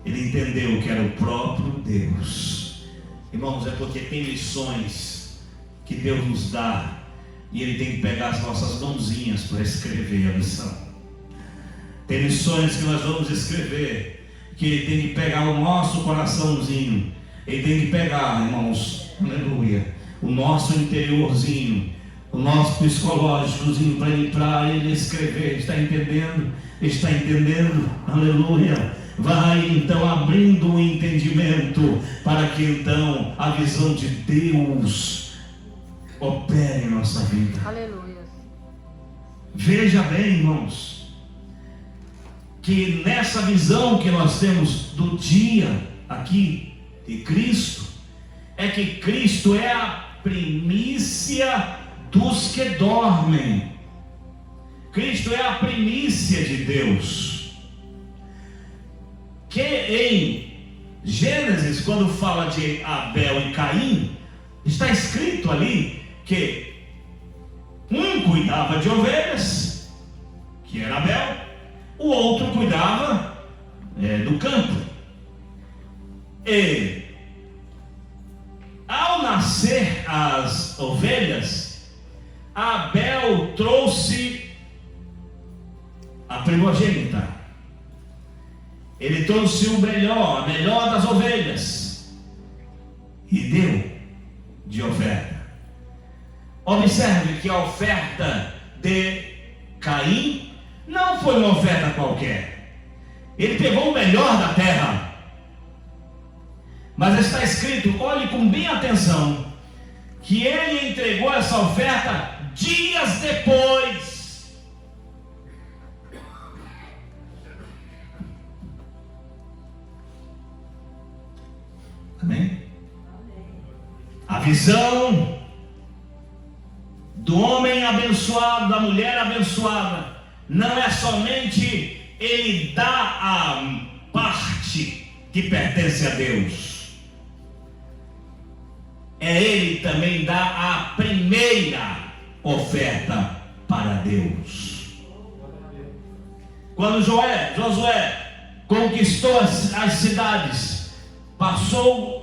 Ele entendeu que era o próprio Deus. Irmãos, é porque tem lições que Deus nos dá e Ele tem que pegar as nossas mãozinhas para escrever a lição. Tem lições que nós vamos escrever que Ele tem que pegar o nosso coraçãozinho. Ele tem que pegar, irmãos, aleluia, o nosso interiorzinho, o nosso psicológicozinho para Ele escrever. Está entendendo? Está entendendo? Aleluia. Vai então abrindo o entendimento para que então a visão de Deus opere em nossa vida. Aleluia. Veja bem, irmãos, que nessa visão que nós temos do dia aqui de Cristo, é que Cristo é a primícia dos que dormem. Cristo é a primícia de Deus. Que em Gênesis, quando fala de Abel e Caim, está escrito ali que um cuidava de ovelhas, que era Abel, o outro cuidava do campo. E ao nascer as ovelhas, Abel trouxe a primogênita. Ele trouxe o melhor, a melhor das ovelhas, e deu de oferta. Observe que a oferta de Caim não foi uma oferta qualquer. Ele pegou o melhor da terra. Mas está escrito, olhe com bem atenção, que ele entregou essa oferta dias depois. Amém? A visão do homem abençoado, da mulher abençoada, não é somente ele dá a parte que pertence a Deus, é ele também dá a primeira oferta para Deus. Quando Josué conquistou as cidades, passou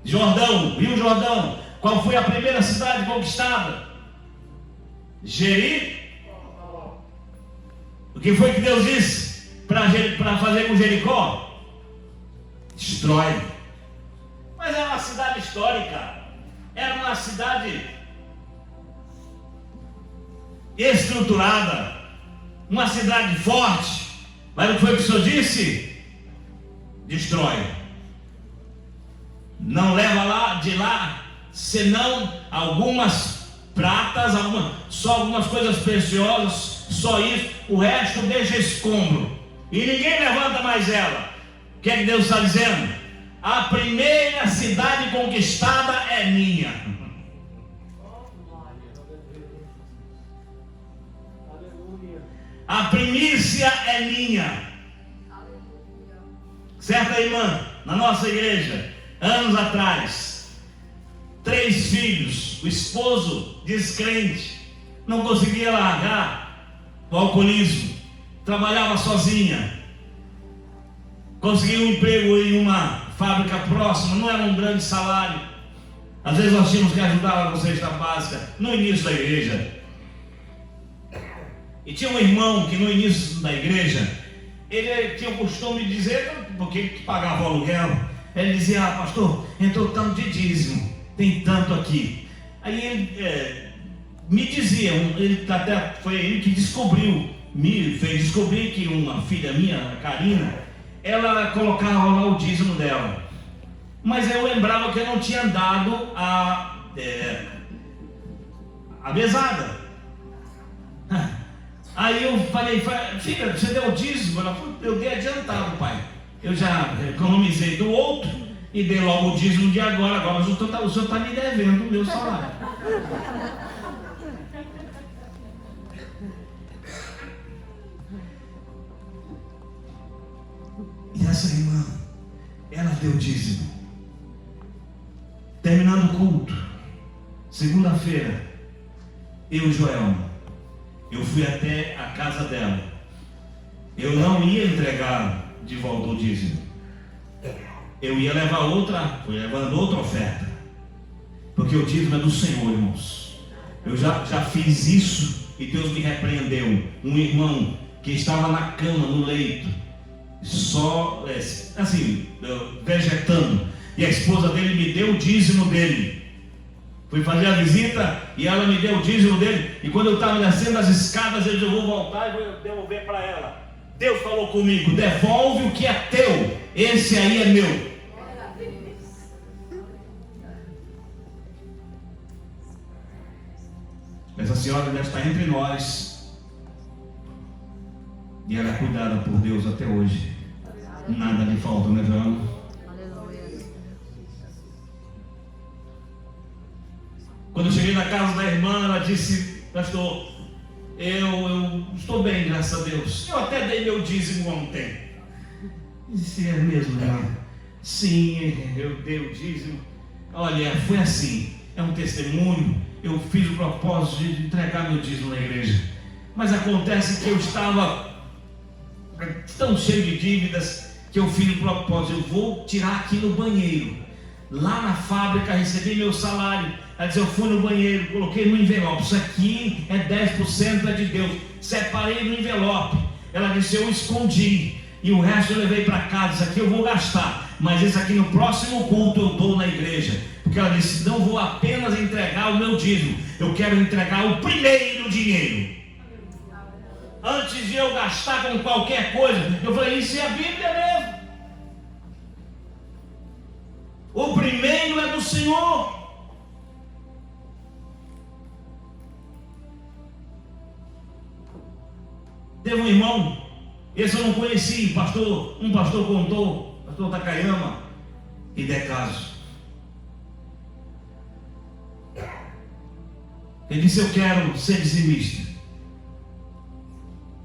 Rio Jordão, qual foi a primeira cidade conquistada? Jericó. O que foi que Deus disse para fazer com Jericó? Destrói. Mas era uma cidade histórica, era uma cidade estruturada, uma cidade forte. Mas o que foi que o Senhor disse? Destrói. Não leva de lá senão algumas pratas, só algumas coisas preciosas, só isso, o resto deixa escombro, e ninguém levanta mais ela. O que é que Deus está dizendo? A primeira cidade conquistada é minha. A primícia é minha. Certa irmã, na nossa igreja, anos atrás, 3 filhos, o esposo descrente, não conseguia largar o alcoolismo, trabalhava sozinha. conseguir um emprego em uma fábrica próxima, não era um grande salário. Às vezes nós tínhamos que ajudar lá com cesta básica, no início da igreja. E tinha um irmão que no início da igreja, ele tinha o costume de dizer, porque ele pagava o aluguel, ele dizia: pastor, entrou tanto de dízimo, tem tanto aqui. Aí ele me dizia, até foi ele que me fez descobrir que uma filha minha, a Karina, ela colocava lá o dízimo dela. Mas eu lembrava que eu não tinha dado a mesada. Aí eu falei: filha, você deu o dízimo? Ela falou: eu dei adiantado, pai. Eu já economizei do outro e dei logo o dízimo de agora. Agora o senhor está me devendo o meu salário. E essa irmã, ela deu dízimo. Terminando o culto, segunda-feira, eu e Joelma, eu fui até a casa dela. Eu não ia entregar de volta o dízimo. Eu ia levar fui levando outra oferta. Porque o dízimo é do Senhor, irmãos. Eu já fiz isso e Deus me repreendeu. Um irmão que estava na cama, no leito, só assim, vegetando, e a esposa dele me deu o dízimo dele. Fui fazer a visita e ela me deu o dízimo dele. E quando eu estava descendo as escadas, eu disse: eu vou voltar e vou devolver para ela. Deus falou comigo: devolve o que é teu, esse aí é meu. Essa senhora já está entre nós e ela é cuidada por Deus até hoje. Nada lhe falta, né, João? Aleluia. Quando eu cheguei na casa da irmã, ela disse: pastor, eu estou bem, graças a Deus. Eu até dei meu dízimo ontem. Eu disse: é mesmo, irmã? Sim, eu dei o dízimo. Olha, foi assim, é um testemunho. Eu fiz o propósito de entregar meu dízimo na igreja. Mas acontece que eu estava tão cheio de dívidas que eu fiz o propósito: eu vou tirar aqui no banheiro. Lá na fábrica recebi meu salário. Ela disse: eu fui no banheiro, coloquei no envelope. Isso aqui é 10%, é de Deus. Separei no envelope. Ela disse: eu escondi. E o resto eu levei para casa. Isso aqui eu vou gastar, mas isso aqui no próximo culto eu dou na igreja. Porque ela disse: não vou apenas entregar o meu dízimo, eu quero entregar o primeiro dinheiro. Antes de eu gastar com qualquer coisa. Eu falei: isso é a Bíblia mesmo. O primeiro é do Senhor. Teve um irmão, esse eu não conheci, um pastor contou, pastor Takayama Hidekazu. Ele disse: eu quero ser dizimista,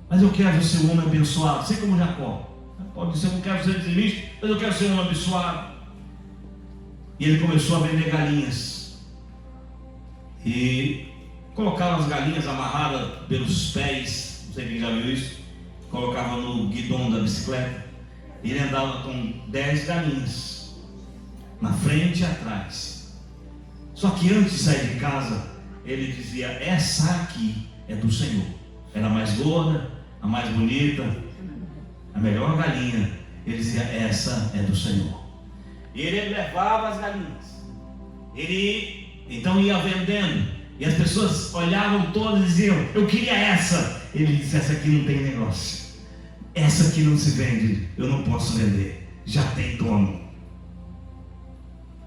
mas eu quero ser um homem abençoado, assim como Jacó. Pode dizer: eu não quero ser dizimista, mas eu quero ser um homem abençoado. E ele começou a vender galinhas e colocava as galinhas amarradas pelos pés, não sei quem já viu isso, colocava no guidão da bicicleta. E ele andava com 10 galinhas na frente e atrás. Só que antes de sair de casa, ele dizia: essa aqui é do Senhor. Era a mais gorda, a mais bonita, a melhor galinha. Ele dizia: essa é do Senhor. E ele levava as galinhas. Ele então ia vendendo. E as pessoas olhavam todas e diziam: eu queria essa. Ele disse: essa aqui não tem negócio. Essa aqui não se vende. Eu não posso vender. Já tem dono.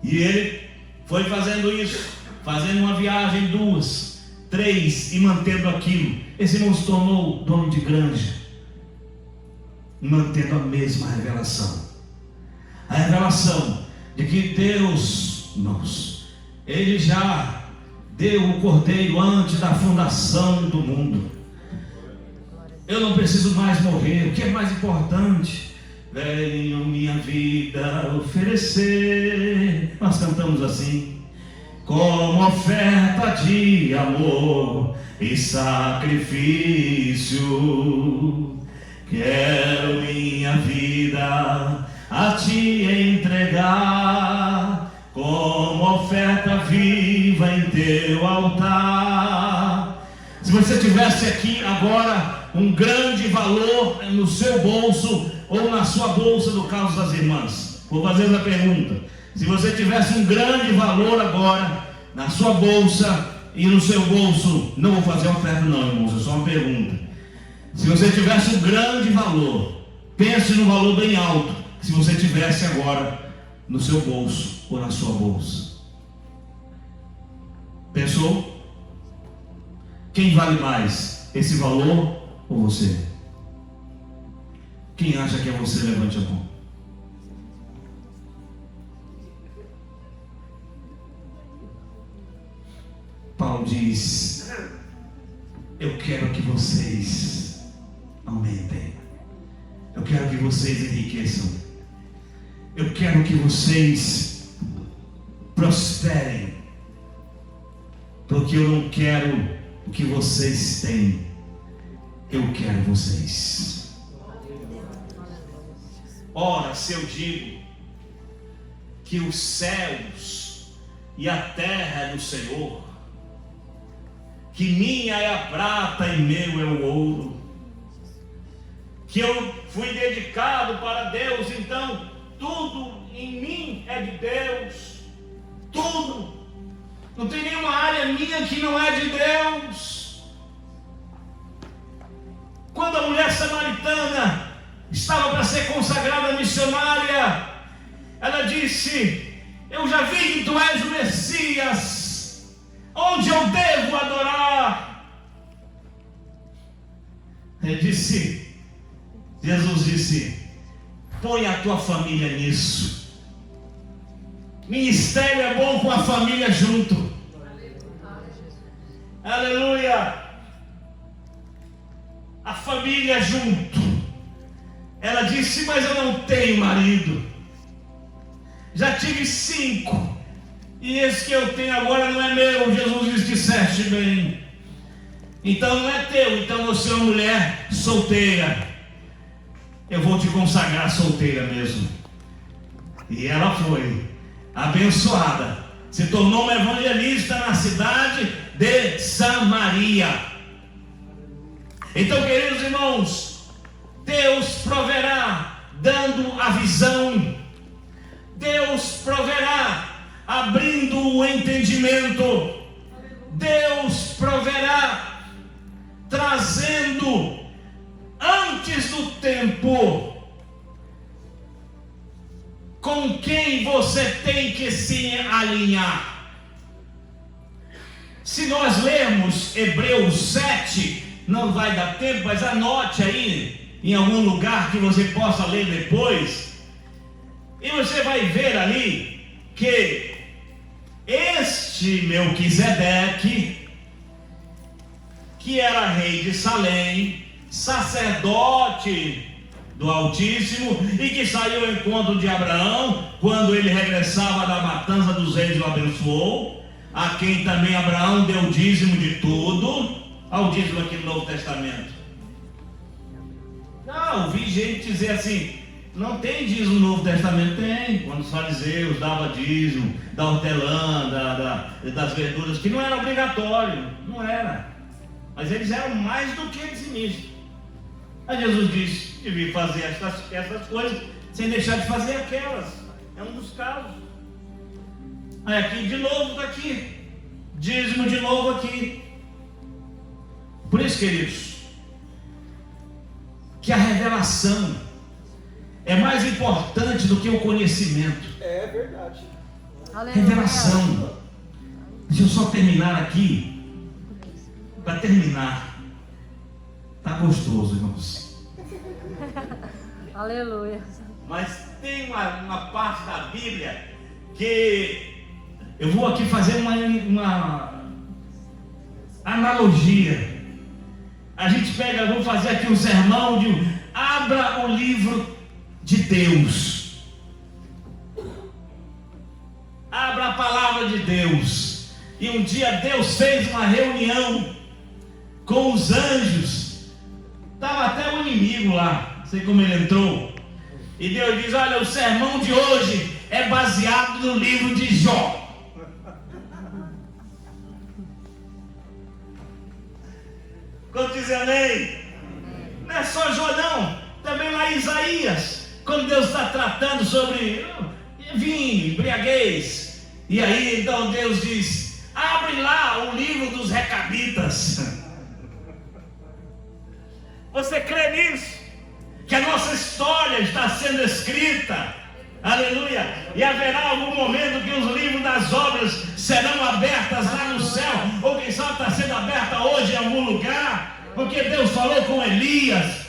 E ele foi fazendo isso, fazendo uma viagem, 2, 3, e mantendo aquilo. Esse irmão se tornou dono de granja, mantendo a mesma revelação. A revelação de que Deus, irmãos, Ele já deu o cordeiro antes da fundação do mundo. Eu não preciso mais morrer. O que é mais importante? Venho minha vida oferecer. Nós cantamos assim: como oferta de amor e sacrifício, quero minha vida a te entregar como oferta viva em teu altar. Se você tivesse aqui agora um grande valor no seu bolso ou na sua bolsa do caso das irmãs, vou fazer essa pergunta. Se você tivesse um grande valor agora na sua bolsa e no seu bolso, não vou fazer oferta não, irmãos, é só uma pergunta. Se você tivesse um grande valor, pense num valor bem alto, se você tivesse agora no seu bolso ou na sua bolsa. Pensou? Quem vale mais, esse valor ou você? Quem acha que é você, levante a mão. Paulo diz: eu quero que vocês aumentem, eu quero que vocês enriqueçam, eu quero que vocês prosperem, porque eu não quero o que vocês têm, eu quero vocês. Ora, se eu digo que os céus e a terra é do Senhor, que minha é a prata e meu é o ouro, que eu fui dedicado para Deus, então tudo em mim é de Deus, tudo, não tem nenhuma área minha que não é de Deus. Quando a mulher samaritana estava para ser consagrada missionária, ela disse: eu já vi que tu és o Messias, onde eu devo adorar? Jesus disse: põe a tua família nisso. Ministério é bom com a família junto. Aleluia. A família junto. Ela disse: mas eu não tenho marido, já tive 5, e esse que eu tenho agora não é meu. Jesus disse: disseste bem, então não é teu, então você é uma mulher solteira, eu vou te consagrar solteira mesmo. E ela foi abençoada, se tornou uma evangelista na cidade de Samaria. Então, queridos irmãos, Deus proverá dando a visão, Deus proverá abrindo o entendimento, Deus proverá trazendo antes do tempo com quem você tem que se alinhar. Se nós lermos Hebreus 7, não vai dar tempo, mas anote aí em algum lugar que você possa ler depois, e você vai ver ali que este Melquisedeque, que era rei de Salém, sacerdote do Altíssimo, e que saiu ao encontro de Abraão quando ele regressava da matança dos reis, o abençoou, a quem também Abraão deu o dízimo de tudo. Olha o dízimo aqui no Novo Testamento. Não, ouvi gente dizer assim: não tem dízimo no Novo Testamento. Tem, quando os fariseus davam dízimo da hortelã, das verduras, que não era obrigatório, não era, mas eles eram mais do que dizimistas. Aí Jesus disse: devia fazer essas coisas sem deixar de fazer aquelas. É um dos casos. Aí aqui de novo está aqui, dízimo de novo aqui. Por isso, queridos, que a revelação é mais importante do que o conhecimento. É verdade. Revelação. Deixa eu só terminar aqui. Para terminar, tá gostoso, irmãos. Aleluia. Mas tem uma parte da Bíblia que eu vou aqui fazer uma analogia. A gente pega, vou fazer aqui um sermão de abra o livro de Deus. Abra a palavra de Deus. E um dia Deus fez uma reunião com os anjos. Estava até o inimigo lá, não sei como ele entrou. E Deus diz: olha, o sermão de hoje é baseado no livro de Jó. Quando diz amém? Não é só Jó não, também lá em Isaías, quando Deus está tratando sobre vinho, embriaguez, e aí então Deus diz: abre lá o livro dos Recabitas. Você crê nisso? Que a nossa história está sendo escrita, aleluia, e haverá algum momento que os livros das obras serão abertas lá no céu, ou quem sabe está sendo aberta hoje em algum lugar, porque Deus falou com Elias.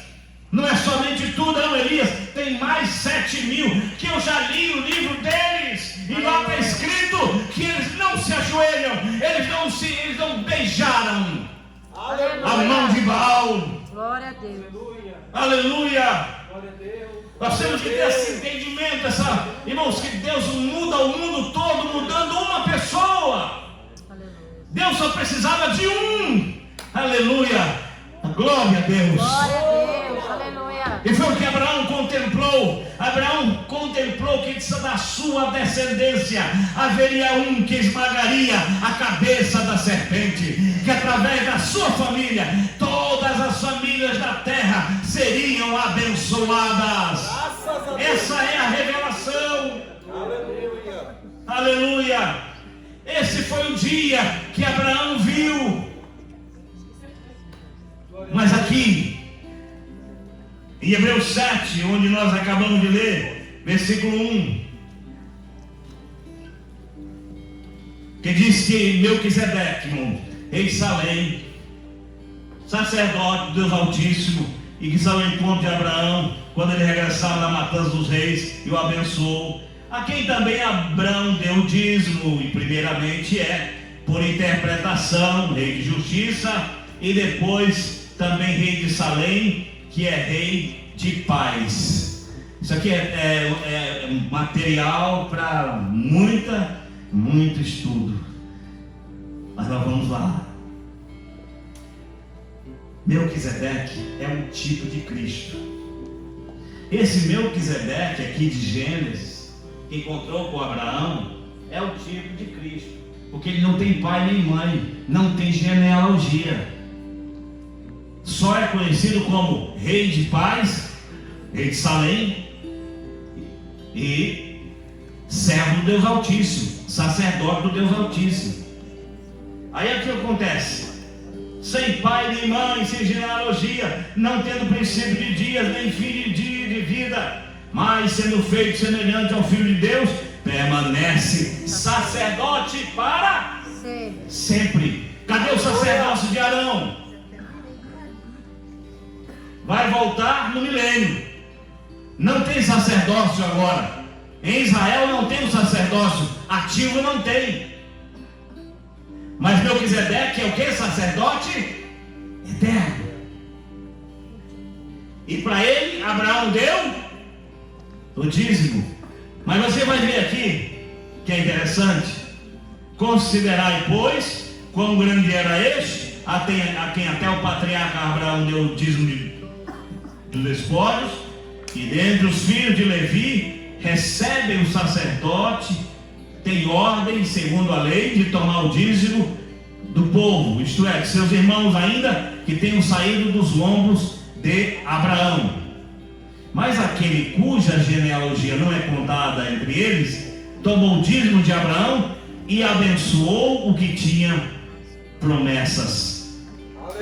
Não é somente tu não, Elias, tem mais 7.000 que eu já li o livro deles, e lá está escrito que eles não se ajoelham, eles não beijaram a mão de Baal. Glória a Deus. Aleluia! Nós temos que ter esse entendimento, irmãos, que Deus muda o mundo todo, mudando uma pessoa. Aleluia. Deus só precisava de um. Aleluia! Glória a Deus! Glória a Deus. Aleluia. E foi o que Abraão contemplou. Abraão contemplou que da sua descendência haveria um que esmagaria a cabeça da serpente, que através da sua família todas as famílias da terra seriam abençoadas. Essa é a revelação. Aleluia. Aleluia. Esse foi o dia que Abraão viu. Mas aqui em Hebreus 7, onde nós acabamos de ler, versículo 1, que diz que Melquisedeque, rei de Salém, sacerdote do Deus Altíssimo, e que saiu ao encontro de Abraão quando ele regressava da matança dos reis e o abençoou, a quem também Abraão deu dízimo, e primeiramente por interpretação, rei de justiça, e depois também rei de Salém, que é rei de paz. Isso aqui é material para muito estudo, mas nós vamos lá. Melquisedeque é um tipo de Cristo. Esse Melquisedeque aqui de Gênesis, que encontrou com Abraão, é o tipo de Cristo, porque ele não tem pai nem mãe, não tem genealogia, só é conhecido como rei de paz, rei de Salém, e servo do Deus Altíssimo, sacerdote do Deus Altíssimo. Aí o que acontece? Sem pai nem mãe, sem genealogia, não tendo princípio de dias, nem fim de vida, mas sendo feito semelhante ao Filho de Deus, permanece sacerdote para sempre. Cadê o sacerdócio de Arão? Vai voltar no milênio. Não tem sacerdócio agora. Em Israel não tem o sacerdócio ativo, não tem. Mas Melquisedeque é o que? Sacerdote eterno. E para ele, Abraão deu o dízimo. Mas você vai ver aqui, que é interessante: considerai, pois, quão grande era este, a quem até o patriarca Abraão deu o dízimo dos despojos, e dentre os filhos de Levi recebem o sacerdote, tem ordem, segundo a lei, de tomar o dízimo do povo, isto é, de seus irmãos ainda que tenham saído dos lombos de Abraão. Mas aquele cuja genealogia não é contada entre eles, tomou o dízimo de Abraão e abençoou o que tinha promessas.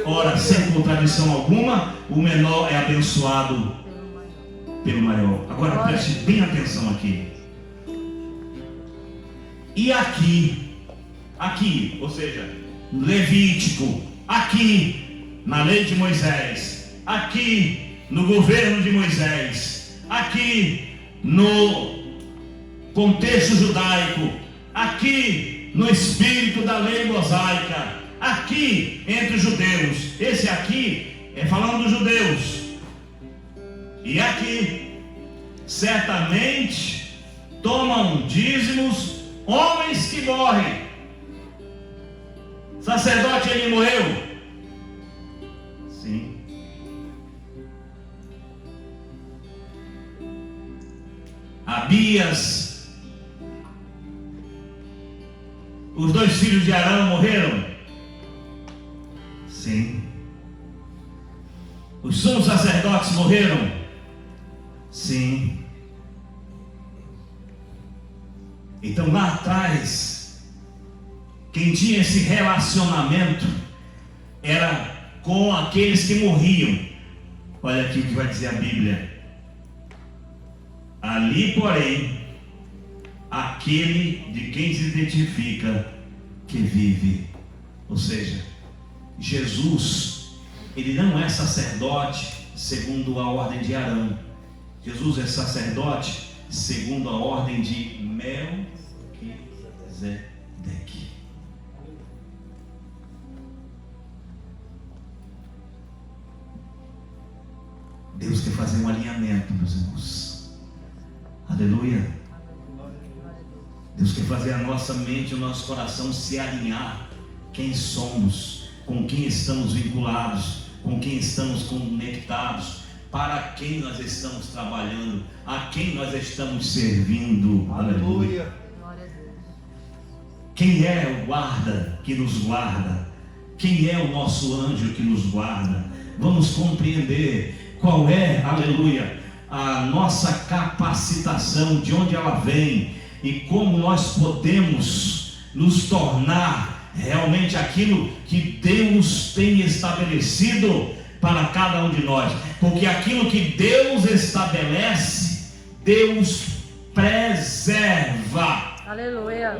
Ora, sem contradição alguma, o menor é abençoado pelo maior. Agora preste bem atenção aqui. E aqui, ou seja, Levítico, aqui na lei de Moisés, aqui no governo de Moisés, aqui no contexto judaico, aqui no espírito da lei mosaica, aqui entre os judeus. Esse aqui é falando dos judeus. E aqui certamente tomam dízimos homens que morrem. Sacerdote, ele morreu? Sim. Abias, os 2 filhos de Arão morreram? Sim. Os sumos sacerdotes morreram? Sim. Então lá atrás, quem tinha esse relacionamento era com aqueles que morriam. Olha aqui o que vai dizer a Bíblia. Ali, porém, aquele de quem se identifica que vive. Ou seja, Jesus, ele não é sacerdote segundo a ordem de Arão. Jesus é sacerdote segundo a ordem de Melquisedeque. Deus quer fazer um alinhamento, meus irmãos. Aleluia. Deus quer fazer a nossa mente e o nosso coração se alinhar. Quem somos, com quem estamos vinculados, com quem estamos conectados, para quem nós estamos trabalhando, a quem nós estamos servindo. Aleluia. Quem é o guarda que nos guarda? Quem é o nosso anjo que nos guarda? Vamos compreender qual é, aleluia, a nossa capacitação, de onde ela vem e como nós podemos nos tornar realmente aquilo que Deus tem estabelecido para cada um de nós. Porque aquilo que Deus estabelece, Deus preserva. Aleluia.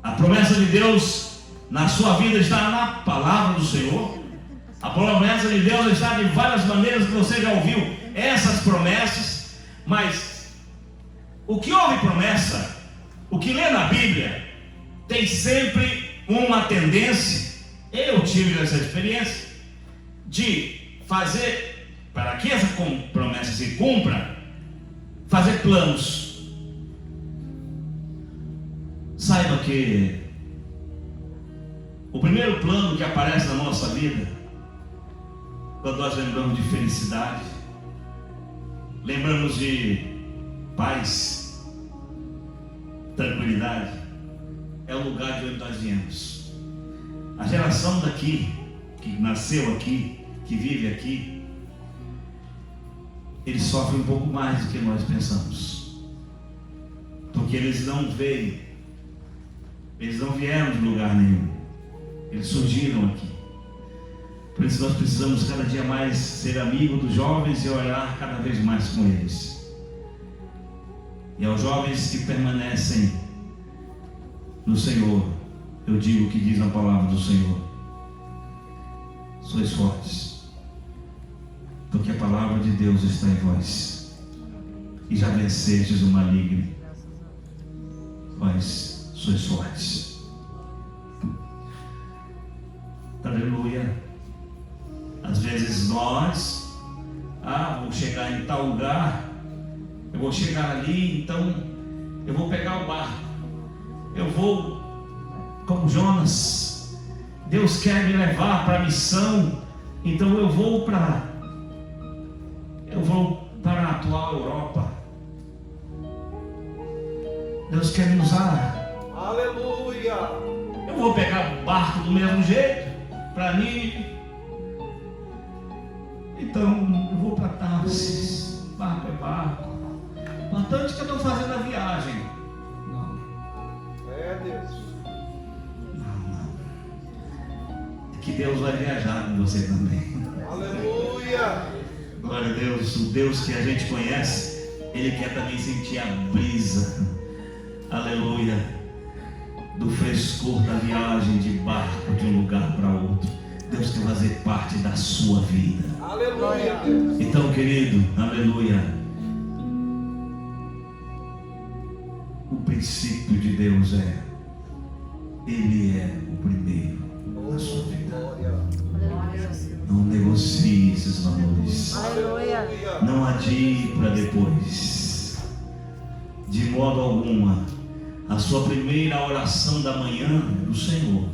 A promessa de Deus na sua vida está na palavra do Senhor. A promessa de Deus está de várias maneiras que você já ouviu essas promessas. Mas o que houve promessa, o que lê na Bíblia, tem sempre uma tendência, eu tive essa experiência, de fazer, para que essa promessa se cumpra, fazer planos. Saiba que o primeiro plano que aparece na nossa vida, quando nós lembramos de felicidade, lembramos de paz, tranquilidade, é o lugar de onde nós viemos. A geração daqui, que nasceu aqui, que vive aqui, eles sofrem um pouco mais do que nós pensamos, porque eles não veem. Eles não vieram de lugar nenhum. Eles surgiram aqui. Por isso nós precisamos cada dia mais ser amigo dos jovens e orar cada vez mais com eles. E aos jovens que permanecem no Senhor, eu digo o que diz a palavra do Senhor: sois fortes, porque a palavra de Deus está em vós, e já vencestes o maligno. Vós sois fortes. Aleluia. Às vezes nós, vou chegar em tal lugar, eu vou chegar ali, então eu vou pegar o barco, eu vou como Jonas, Deus quer me levar para a missão, então eu vou para a atual Europa. Deus quer me usar. Aleluia! Eu vou pegar o barco do mesmo jeito, para mim. Então eu vou para Tarsis. Barco é barco. O importante é que eu estou fazendo a viagem. Não. É Deus. Não. É que Deus vai viajar com você também. Aleluia! Glória a Deus. O Deus que a gente conhece, Ele quer também sentir a brisa. Aleluia. Do frescor da viagem de barco de um lugar para outro. Deus quer fazer parte da sua vida. Aleluia, Deus. Então, querido, aleluia, o princípio de Deus Ele é o primeiro na sua vida. Não negocie esses valores. Aleluia. Não adie para depois. De modo alguma. A sua primeira oração da manhã é do Senhor.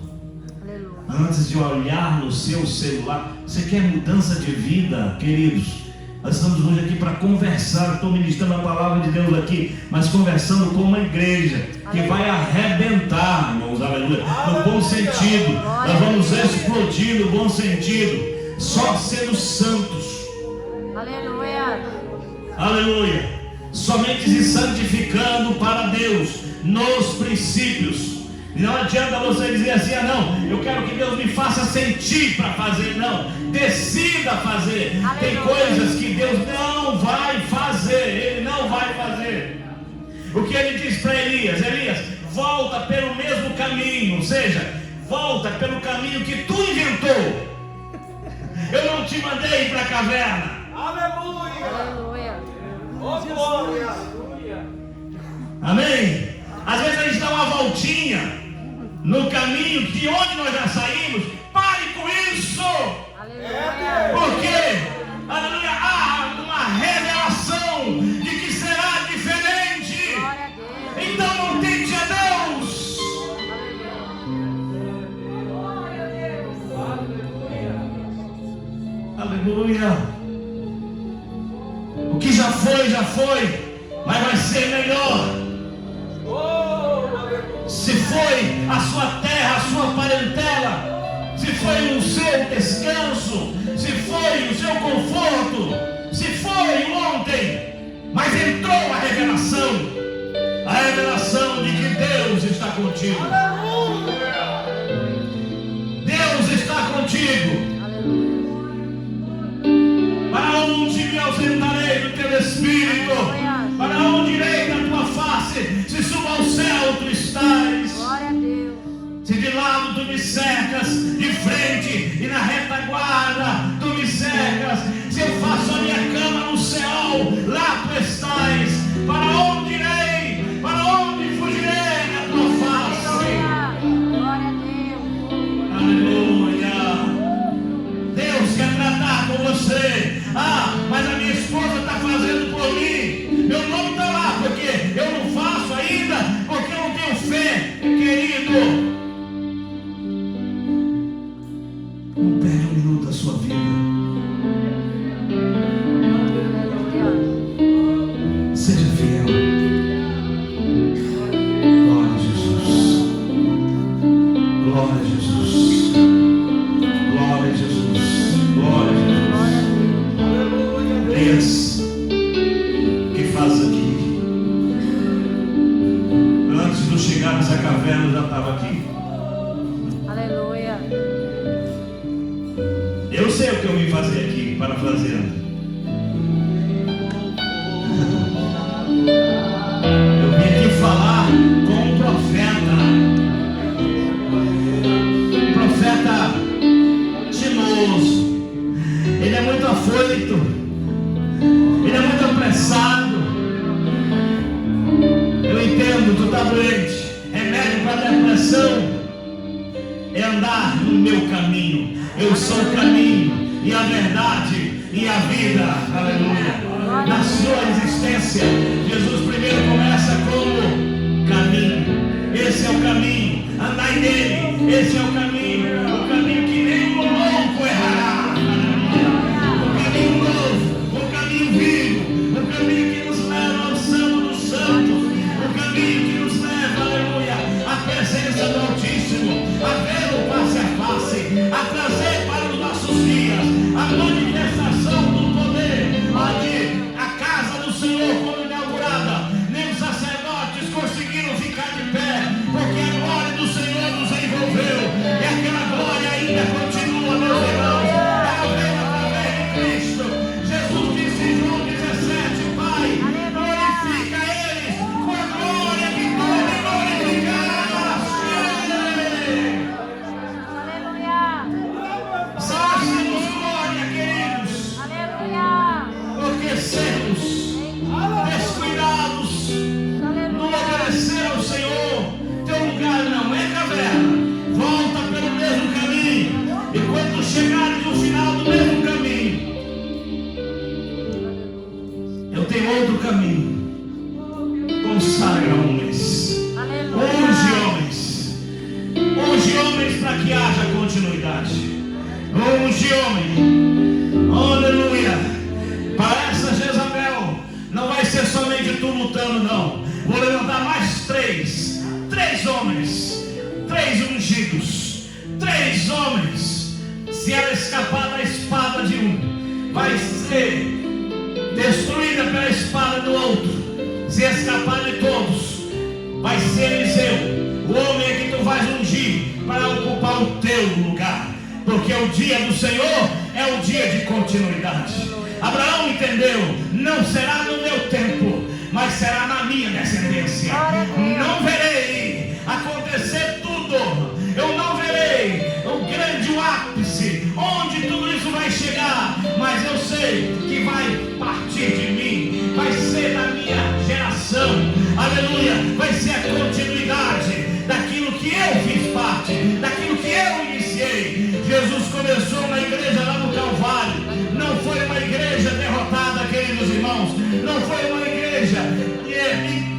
Aleluia. Antes de olhar no seu celular, Você quer mudança de vida, queridos? Nós estamos hoje aqui para conversar. Estou ministrando a palavra de Deus aqui, mas conversando com uma igreja que vai arrebentar, irmãos, aleluia, no bom sentido. Nós vamos explodir no bom sentido, só sendo santos. Aleluia. Aleluia. Somente se santificando para Deus nos princípios. Não adianta você dizer assim: ah, não, eu quero que Deus me faça sentir para fazer. Não, decida fazer. Tem coisas que Deus não vai fazer. Ele não vai fazer. O que ele diz para Elias? Elias, volta pelo mesmo caminho. Ou seja, volta pelo caminho que tu inventou. Eu não te mandei para a caverna. Aleluia. Aleluia. Oh, glória. Amém? Às vezes a gente dá uma voltinha no caminho de onde nós já saímos. Pare com isso. Aleluia. Porque, aleluia, há uma revelação de que será diferente. Glória a Deus. Então não tente a Deus. Aleluia. O que já foi, mas vai ser melhor. Se foi a sua terra, a sua parentela, se foi o seu descanso, se foi o seu conforto, se foi ontem, mas entrou a revelação de que Deus está contigo. Deus está contigo. Para onde me ausentarei do teu espírito? Para onde irei da tua face? Se subo ao céu, tu estás. Glória a Deus. Se de lado tu me cercas, de frente e na retaguarda tu me cercas. Se eu faço a minha cama no céu, lá tu estás. Para onde irei? Para onde fugirei da tua face? Glória a Deus. Aleluia. Deus quer tratar com você. Ah, mas a minha esposa está fazendo por mim. Meu nome está lá, porque eu não faço ainda, porque eu não tenho fé, querido. Não perde um minuto da sua vida. Seja fiel. Glória a Jesus. Glória a Jesus. Glória a Jesus. Glória a Jesus. Deus, que faz aqui? Antes de chegarmos à caverna, eu já estava aqui. Aleluia. Eu sei o que eu vim fazer aqui, parafraseando. Eu vim aqui falar com um profeta. Um profeta timoso. Ele é muito afoito. Ele é muito apressado. Eu entendo, tu está doente. Remédio para depressão é andar no meu caminho. Eu sou o caminho e a verdade e a vida. Aleluia. Na sua existência, Jesus primeiro começa como caminho. Esse é o caminho. Andai nele. Esse é o caminho. O caminho que nem o louco errará. O caminho novo. O caminho vivo. O caminho que nos leva ao santo dos santos. O caminho que nos leva, aleluia, à presença do Altíssimo. A vê-lo face a face. A trazer para os nossos dias a manifestação do poder. Onde a casa do Senhor, quando inaugurada, nem os sacerdotes conseguiram ficar de pé, porque a glória do Senhor nos envolveu. E a conhecidos. 3 homens, se ela escapar da espada de um, vai ser destruída pela espada do outro. Se escapar de todos, vai ser Eliseu, o homem que tu vais ungir para ocupar o teu lugar, porque o dia do Senhor é o dia de continuidade. Abraão entendeu: não será no meu tempo, mas será na minha descendência. Não verei acontecer tudo, eu não verei o grande ápice, onde tudo isso vai chegar, mas eu sei que vai partir de mim, vai ser da minha geração, aleluia, vai ser a continuidade daquilo que eu fiz parte, daquilo que eu iniciei. Jesus começou uma igreja lá no Calvário, não foi uma igreja derrotada, queridos irmãos, não foi uma igreja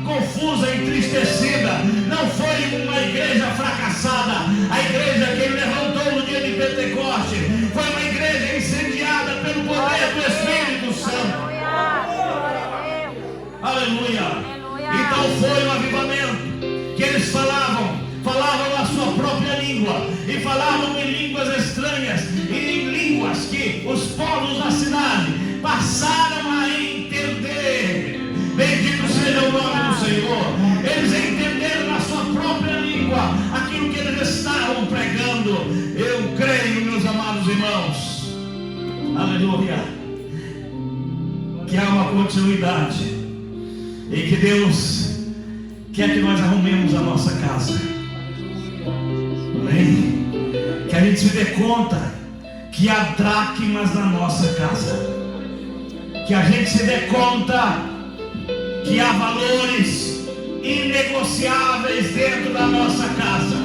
confusa, entristecida, não foi uma igreja fracassada. A igreja que ele levantou no dia de Pentecoste foi uma igreja incendiada pelo poder do Espírito Santo. Aleluia. Então foi um avivamento que eles falavam a sua própria língua, e falavam em línguas estranhas, e em línguas que os povos da cidade passaram a entender. Bendito seja o nome do Senhor. Eles entenderam na sua própria língua aquilo que eles estavam pregando. Eu creio, meus amados irmãos, aleluia, que há uma continuidade, e que Deus quer que nós arrumemos a nossa casa. Amém? Que a gente se dê conta que há dracmas na nossa casa, que a gente se dê conta que há valores inegociáveis dentro da nossa casa.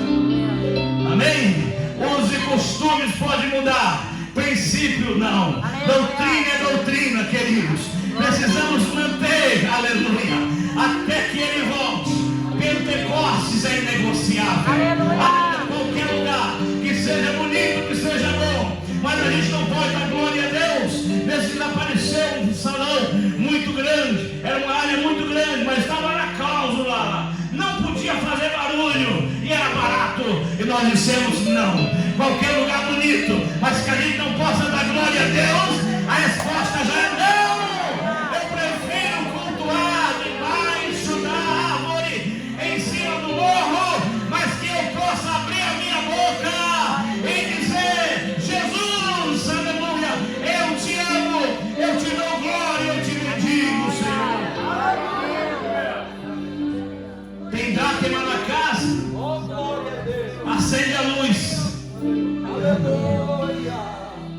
Amém? Usos e costumes podem mudar, princípio não. Doutrina é doutrina, queridos. Precisamos manter, aleluia, até que ele volte. Pentecostes é inegociável. A qualquer lugar, que seja bonito, que seja bom, mas a gente não pode dar glória a Deus. Nesse apareceu um salão muito grande, era uma área muito grande, mas estava na cláusula, não podia fazer barulho e era barato, e nós dissemos não. Qualquer lugar bonito, mas que a gente não possa dar glória a Deus, a resposta já é não. Eu prefiro cultuar debaixo da árvore, em cima do morro, mas que eu possa abrir a minha boca e dizer: Jesus, aleluia, eu te amo, eu te dou glória, eu te bendigo, Senhor. Tem dracma na casa? Acende a luz.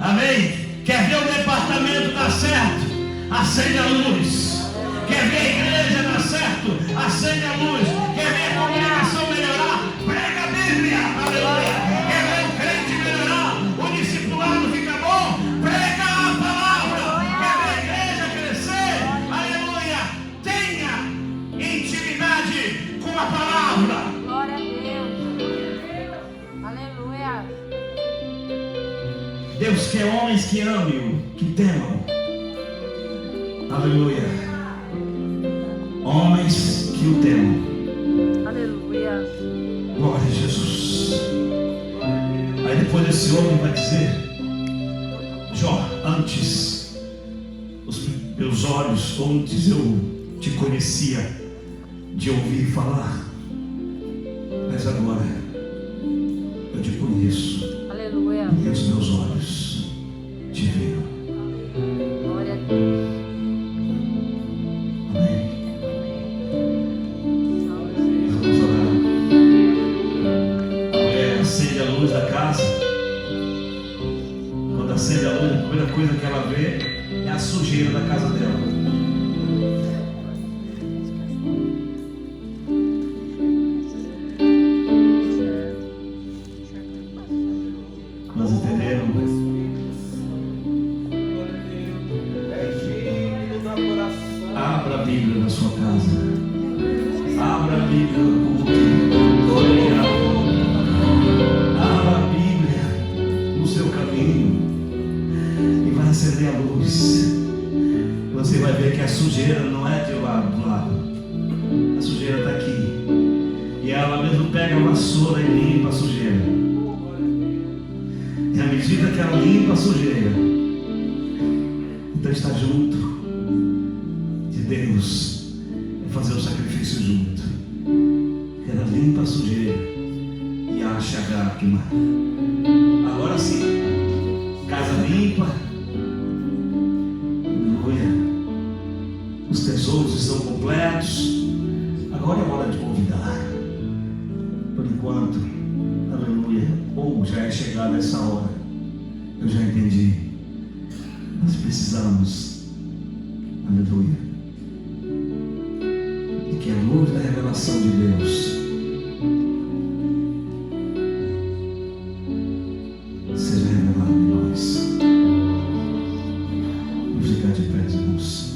Amém? Quer ver o departamento dar certo? Acende a luz. Quer ver a igreja dar certo? Acende a luz. Quer ver a congregação melhorar? Prega a Bíblia. Aleluia. Quer ver o crente melhorar? O discipulado fica bom? Prega a palavra. Quer ver a igreja crescer? Aleluia. Tenha intimidade com a palavra. Glória a Deus. Aleluia. Deus quer homens que amem-o, que temam. Aleluia. Homens que o temam. Aleluia. Glória a Jesus. Aí depois esse homem vai dizer: Jó, antes os meus olhos, antes eu te conhecia de ouvir falar, mas agora eu te conheço. Aleluia. E os meus olhos te viram. Glória a Deus. Amém. Vamos orar. A mulher acende a luz da casa. Quando acende a luz, a primeira coisa que ela vê é a sujeira da casa dela. Nós entenderam? Abra a Bíblia na sua casa. Abra a Bíblia no culto. Abra a Bíblia no seu caminho e vai acender a luz. Você vai ver que a sujeira não é de lado do lado. A sujeira está aqui. E ela, ao mesmo pega a vassoura e limpa a sujeira. E à medida que ela limpa a sujeira, então está junto de Deus, é fazer o sacrifício junto. Ela limpa a sujeira e acha a dracma. Agora sim, casa limpa, aleluia, os tesouros estão completos. Agora é hora de convidar. Por enquanto, aleluia, ou já é chegada essa hora, eu já entendi. Nós precisamos, aleluia, e que a luz da revelação de Deus seja revelada em nós. Vamos ficar de pé, irmãos.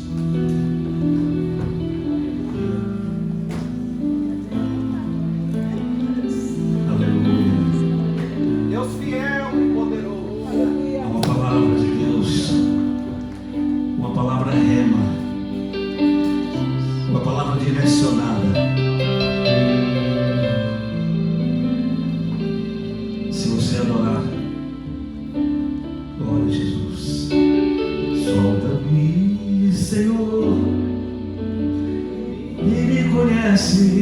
Deus fiel e poderoso. É uma palavra de Deus, uma palavra rema, uma palavra direcionada. Se você adorar, glória a Jesus. Solta-me, Senhor, e me conhece.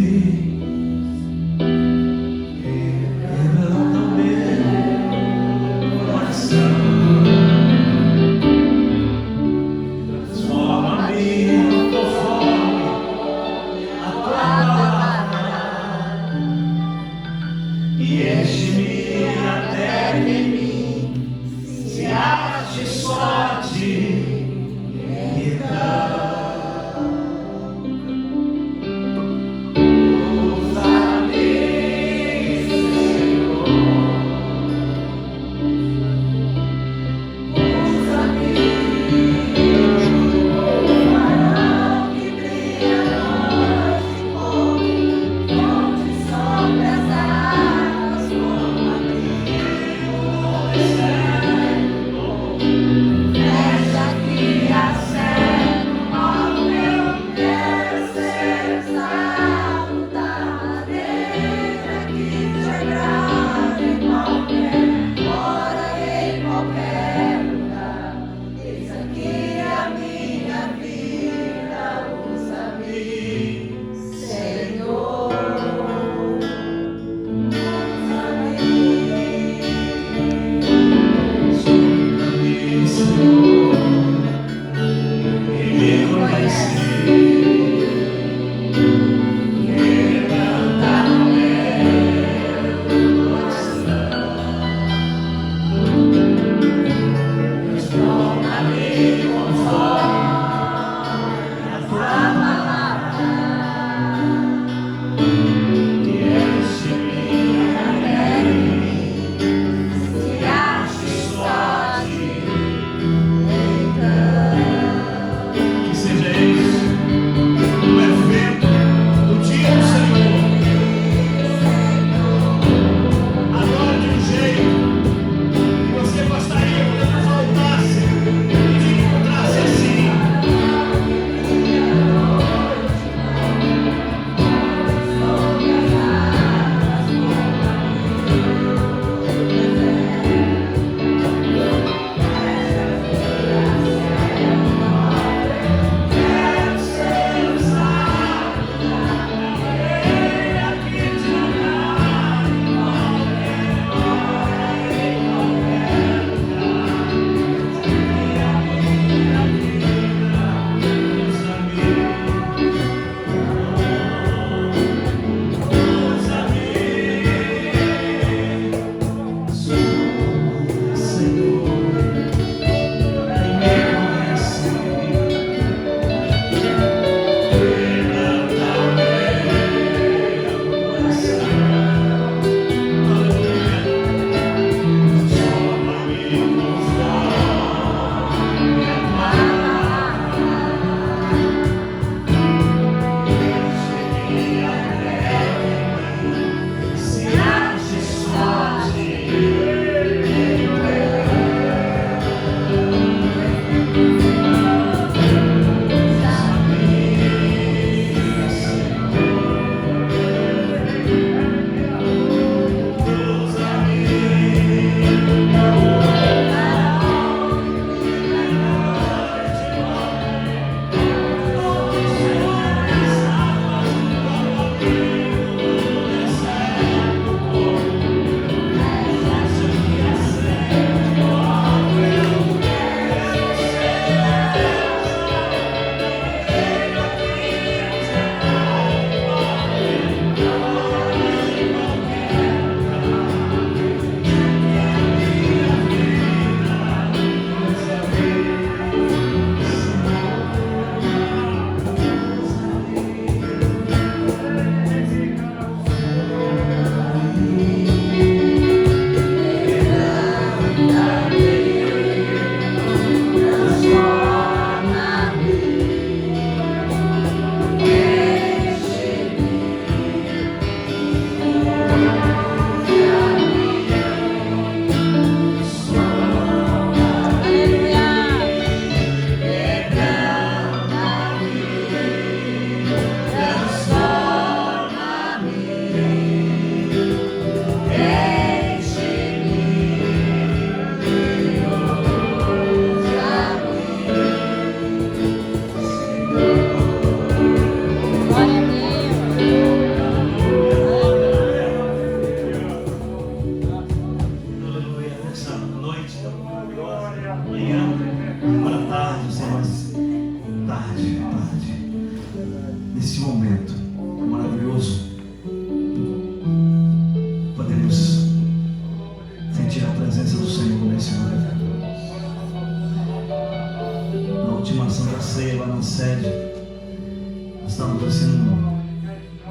entrando assim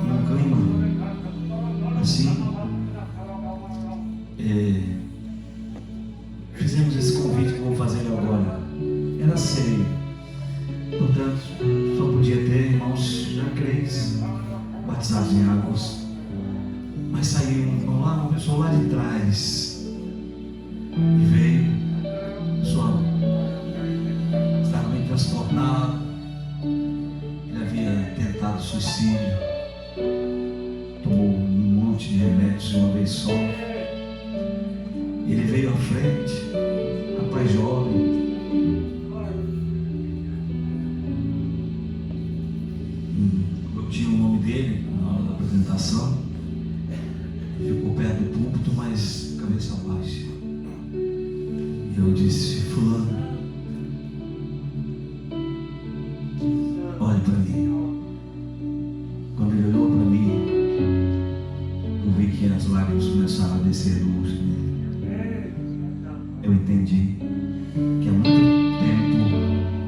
num clima assim. Fizemos esse convite que vou fazer agora. Era ceia. Portanto, só podia ter irmãos já crentes, batizados em águas. Mas saiu uma pessoa lá de trás e veio, só estava bem transtornado. Ele havia tentado suicídio, tomou um monte de remédios de uma vez só. Ele veio à frente, rapaz jovem. Eu tinha o nome dele na hora da apresentação. Ficou perto do púlpito, mas cabeça baixa. E eu disse: fulano, olhe para mim. Quando ele olhou para mim, eu vi que as lágrimas começaram a descer no rosto dele. Eu entendi que há muito tempo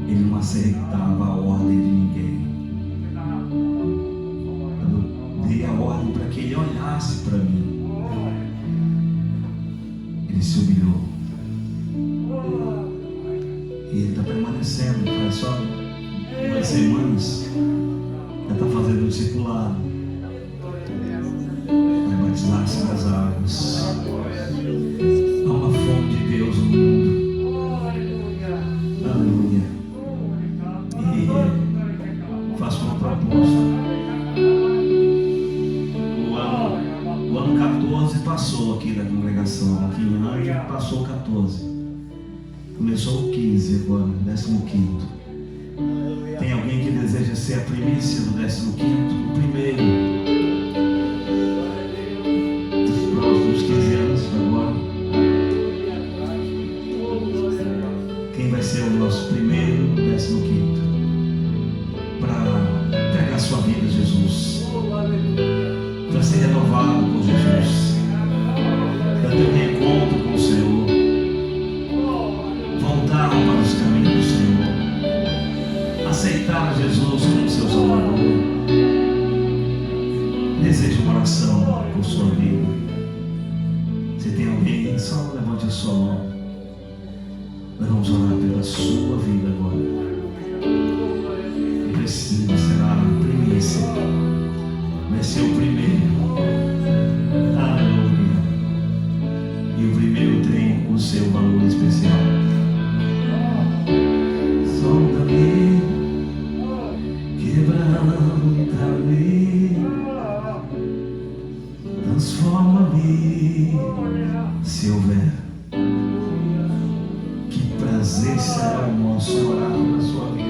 ele não aceitava a ordem de ninguém. Eu dei a ordem para que ele olhasse para mim. Ele se humilhou. E ele está permanecendo. Faz só 2 semanas. Já está fazendo um discipulado. Vai batizar-se nas águas. Há uma fome de Deus no mundo. Aleluia. E faço uma proposta. O ano 14 passou aqui da congregação. Aqui em ano passou 14. Começou o 15 agora, 15º. Tem alguém que deseja ser a primícia do 15º? O primeiro. Os próximos 15 anos agora. Quem vai ser o nosso primeiro, 15º? Para entregar sua vida a Jesus. Para ser renovado por Jesus. Para ter um reencontro com o Senhor. Voltar para os caminhos do Senhor. Aceitar Jesus como seu Salvador. Desejo uma oração por sua vida. Se tem alguém, só levante a sua mão. Nós vamos orar pela sua vida agora. E precisa, será a primícia. Vai ser o primeiro. Aleluia. E o primeiro tem o seu valor especial. Sonda-me, quebranta-me, transforma-me, se houver. Que prazer será o nosso orar na sua vida.